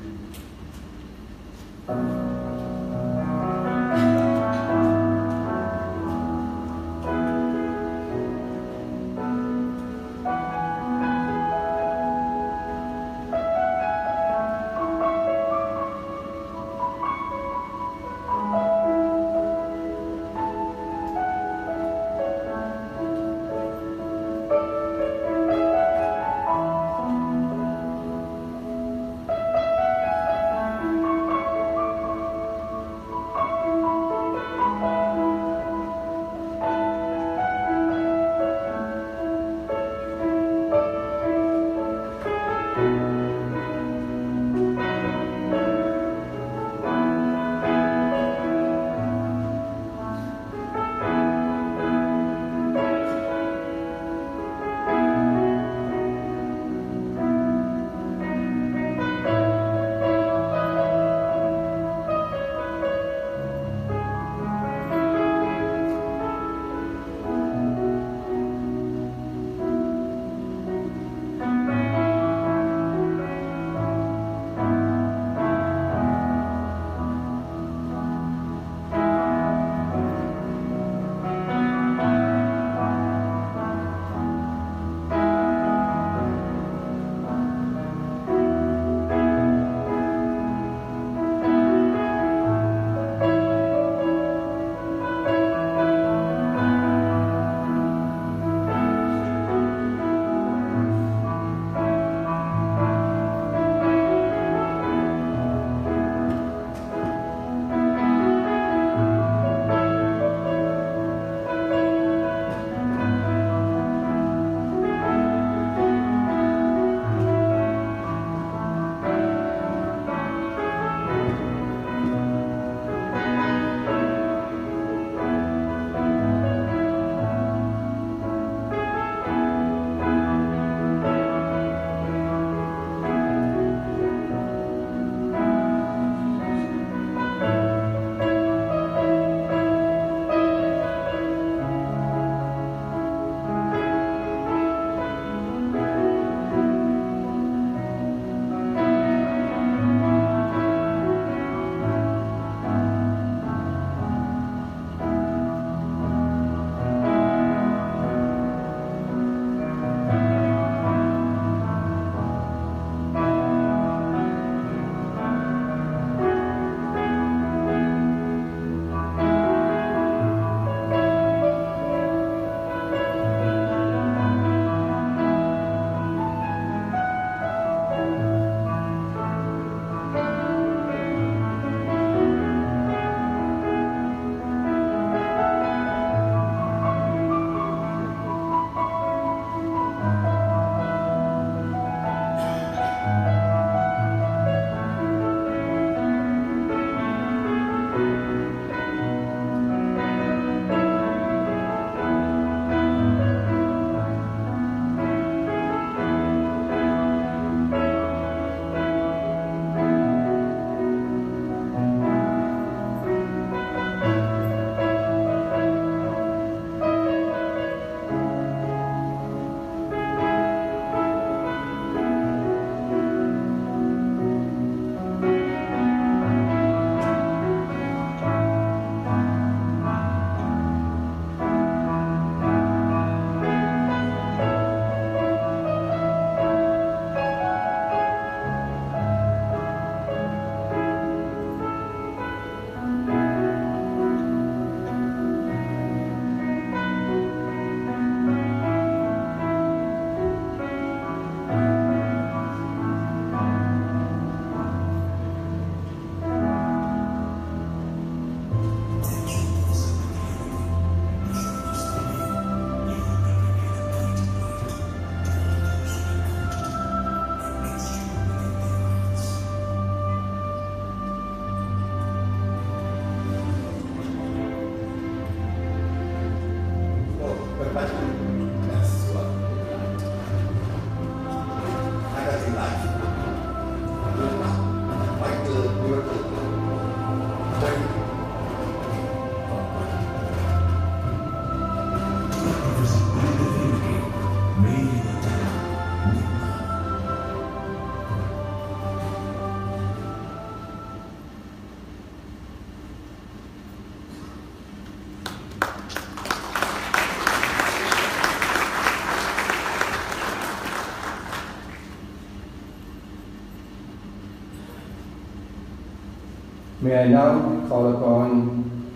May I now call upon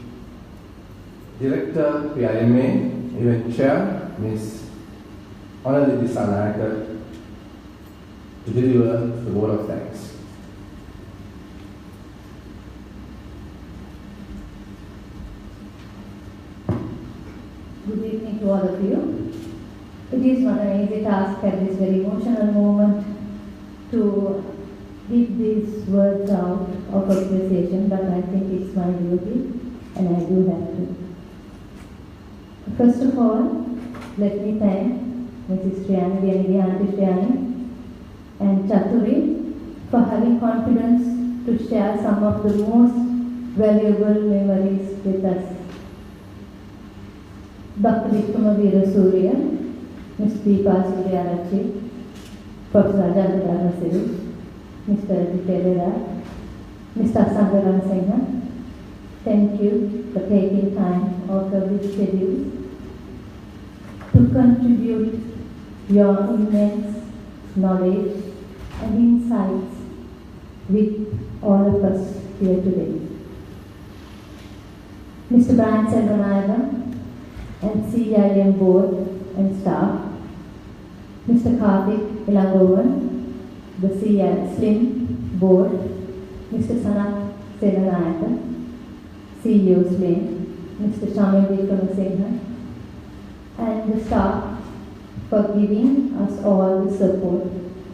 Director PIMA, Event Chair, Ms. Uditha Liyanage, to deliver the word of thanks. Good evening to all of you. It is not an easy task at this very emotional moment to give these words out of appreciation, but I think it's my duty and I do have to. First of all, let me thank Mrs. Liyanage, Auntie Liyanage, and Chaturi for having confidence to share some of the most valuable memories with us. Dr. Uditha Liyanage, Ms. Deepa Liyanage, Professor Ajahn Dharmasiri, Mr. Uditha, Mr. Asandharana Singha, thank you for taking time out of this schedule to contribute your immense knowledge and insights with all of us here today. Mr. Brian Selvanayagam and CIM board and staff, Mr. Karthik Ilangovan, the SLIM board, Mr. Sanat Selvanayagam, CEO SLIM, Mr. Shamil Singha, and the staff for giving us all the support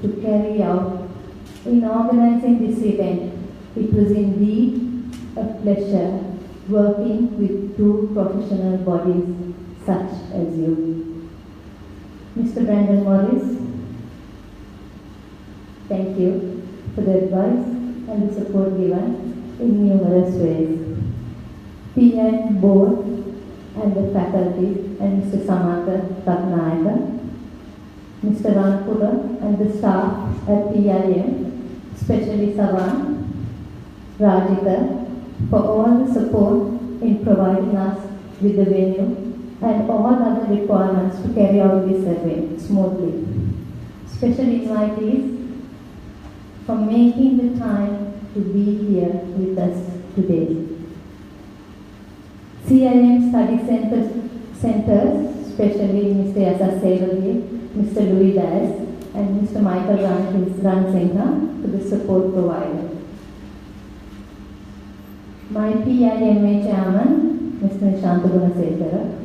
to carry out in organizing this event. It was indeed a pleasure working with two professional bodies such as you. Mr. Brandon Morris, thank you for the advice and the support given in numerous ways. PIM board and the faculty and Mr. Samantha Ratnayaka, Mr. Ranpura and the staff at PIM, especially Savan, Rajita, for all the support in providing us with the venue and all other requirements to carry out this event smoothly. Special invitees for making the time to be here with us today. CIM study centers, especially Mr. Yasa Sevali, Mr. Louis Dias, and Mr. Michael Ransingha for the support provided. My PIMA chairman, Mr. Nishanta Gunasekara,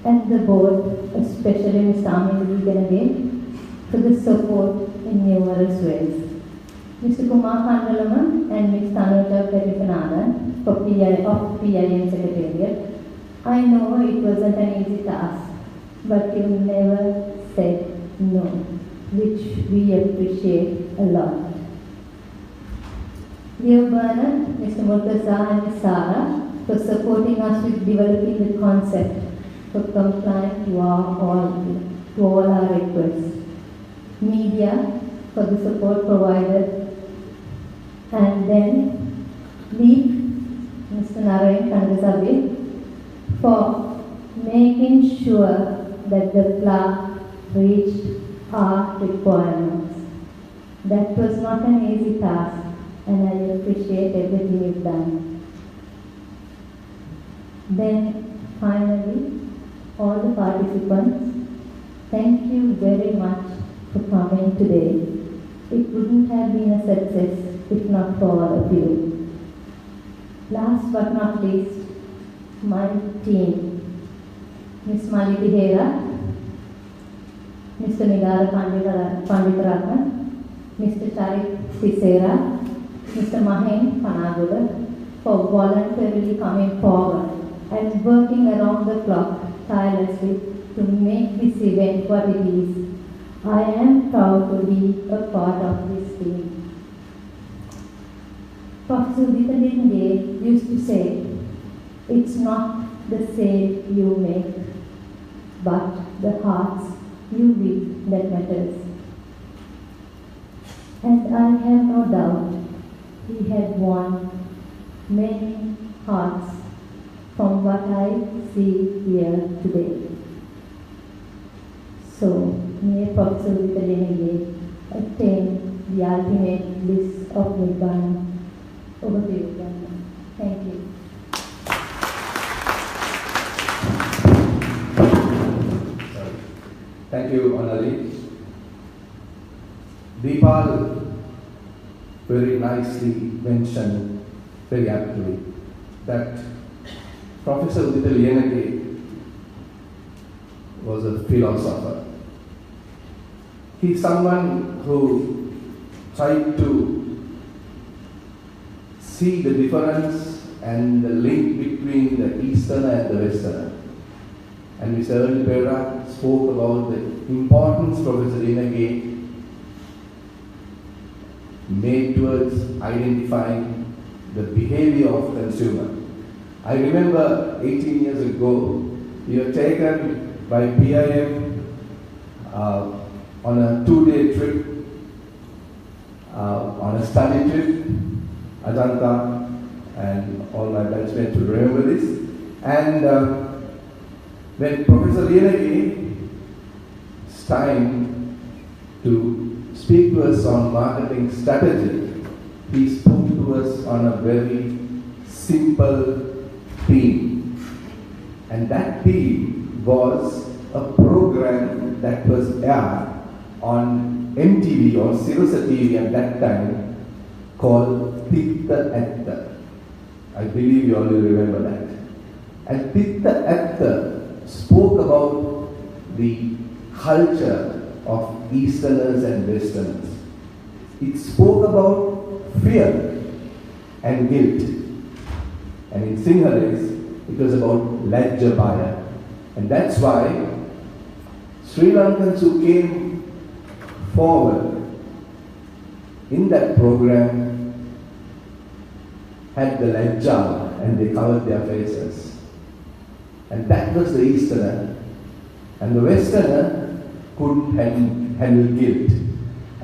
and the board, especially Mr. Amin Liyanage, for the support in numerous ways. Mr. Kumar Kandalama and Ms. Tanuja Peripanathan for PIM Secretariat. I know it wasn't an easy task, but you never said no, which we appreciate a lot. Dear Bernard, Mr. Murtaza and Ms. Sara for supporting us with developing the concept for complying to all our requests. Media for the support provided, and then Leap, Mr. Narayan Kandasabi, for making sure that the plaque reached our requirements. That was not an easy task, and I appreciate everything you've done. Then finally, all the participants, thank you very much for coming today. It wouldn't have been a success if not for all of you. Last but not least, my team, Ms. Maliti Hera, Mr. Nidara Panditaratna, Mr. Charik Sisera, Mr. Mahen Panaguda, for voluntarily coming forward and working around the clock tirelessly to make this event what it is. I am proud to be a part of this team. Professor Uditha Liyanage used to say, it's not the sale you make, but the hearts you win that matters. And I have no doubt he had won many hearts from what I see here today. So, may Professor Uditha Liyanage attain the ultimate bliss of Nibbana. Over to you, Brahma. Thank you. Thank you, Anali. Deepal very nicely mentioned, very aptly, that Professor Uditha Liyanage was a philosopher. He's someone who tried to see the difference and the link between the Easterner and the Westerner. And Mr. Earl Pereira spoke about the importance Professor Liyanage made towards identifying the behavior of consumer. I remember 18 years ago, we were taken by PIM on a 2-day trip, on a study trip, Ajanta, and all my batchmates will remember this. And when Professor Liyanage, it's time to speak to us on marketing strategy, he spoke to us on a very simple theme. And that theme was a program that was aired on MTV or Sirasa TV at that time called Titta Atta. I believe you all will remember that. And Titta Atta spoke about the culture of Easterners and Westerners. It spoke about fear and guilt. And in Sinhalese, it was about Lajja Baya. And that's why Sri Lankans who came forward in that program had the Lajja and they covered their faces. And that was the Easterner. And the Westerner couldn't handle guilt.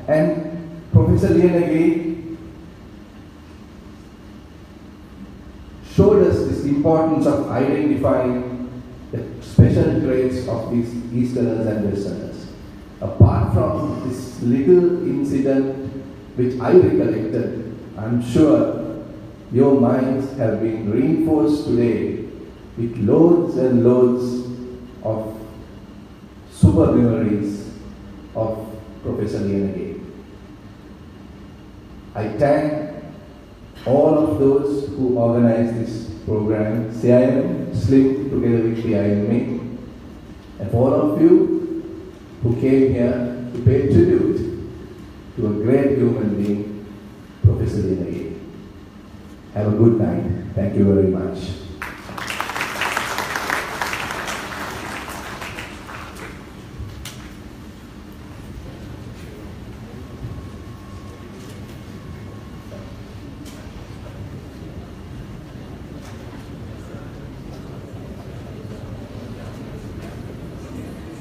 And Professor Liyanage showed us this importance of identifying the special traits of these Easterners and Westerners. Apart from this little incident which I recollected, I'm sure your minds have been reinforced today with loads and loads of super memories of Professor Liyanage. I thank all of those who organized this program, CIM, SLIM, together with the IMA, and for all of you who came here to pay tribute to a great human being, Professor Liyanage. Have a good night. Thank you very much.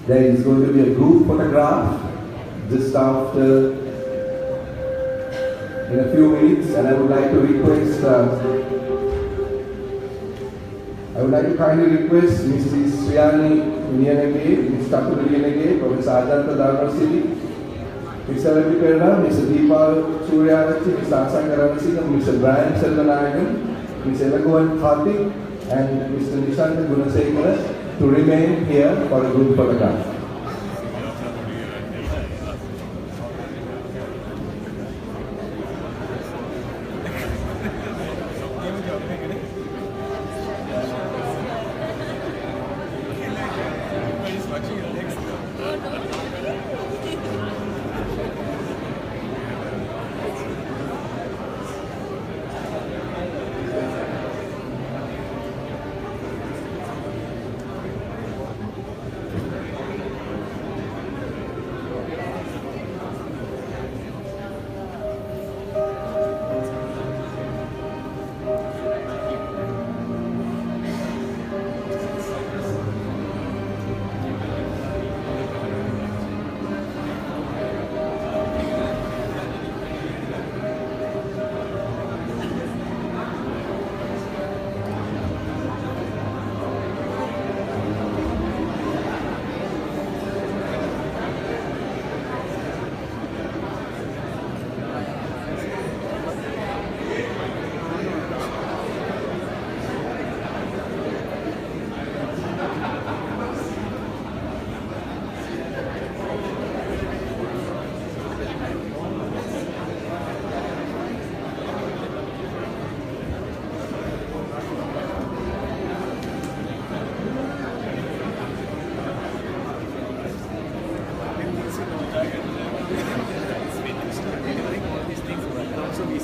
There is going to be a group photograph just after, in a few minutes, and I would like to request, kindly request Mrs. Sriyani Liyanage, Ms. Katula Liyanage, Professor Ajanta Dharmasiri, Mr. Earl Pereira, Mr. Deepal Suryavanchi, Mr. Asanga Ranasinghe, Mr. Brian Selvanayagan, Ms. Elagoan Karthik, and Mr. Nishanta Gunasekara to remain here for a group photograph.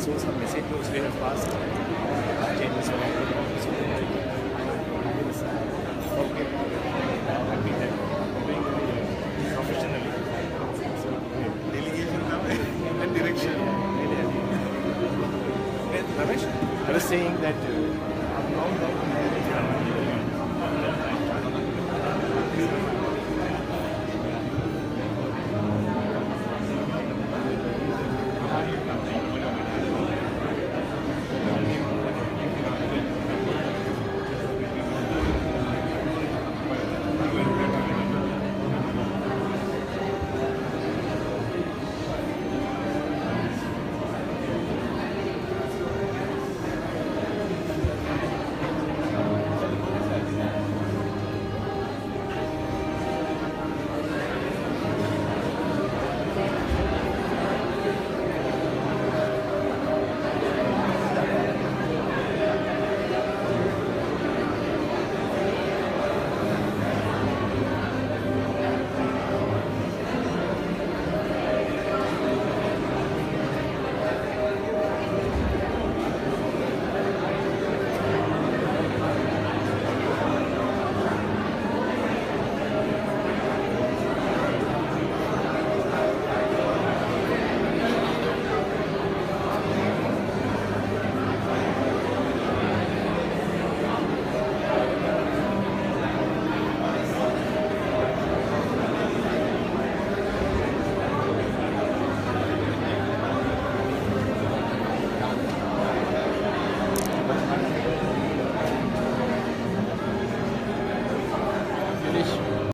saw some message notes very fast. Changes were happening. So okay. Happy that doing professionally. So delegation now in that direction. Really happy. Ramesh, I was saying that I'm now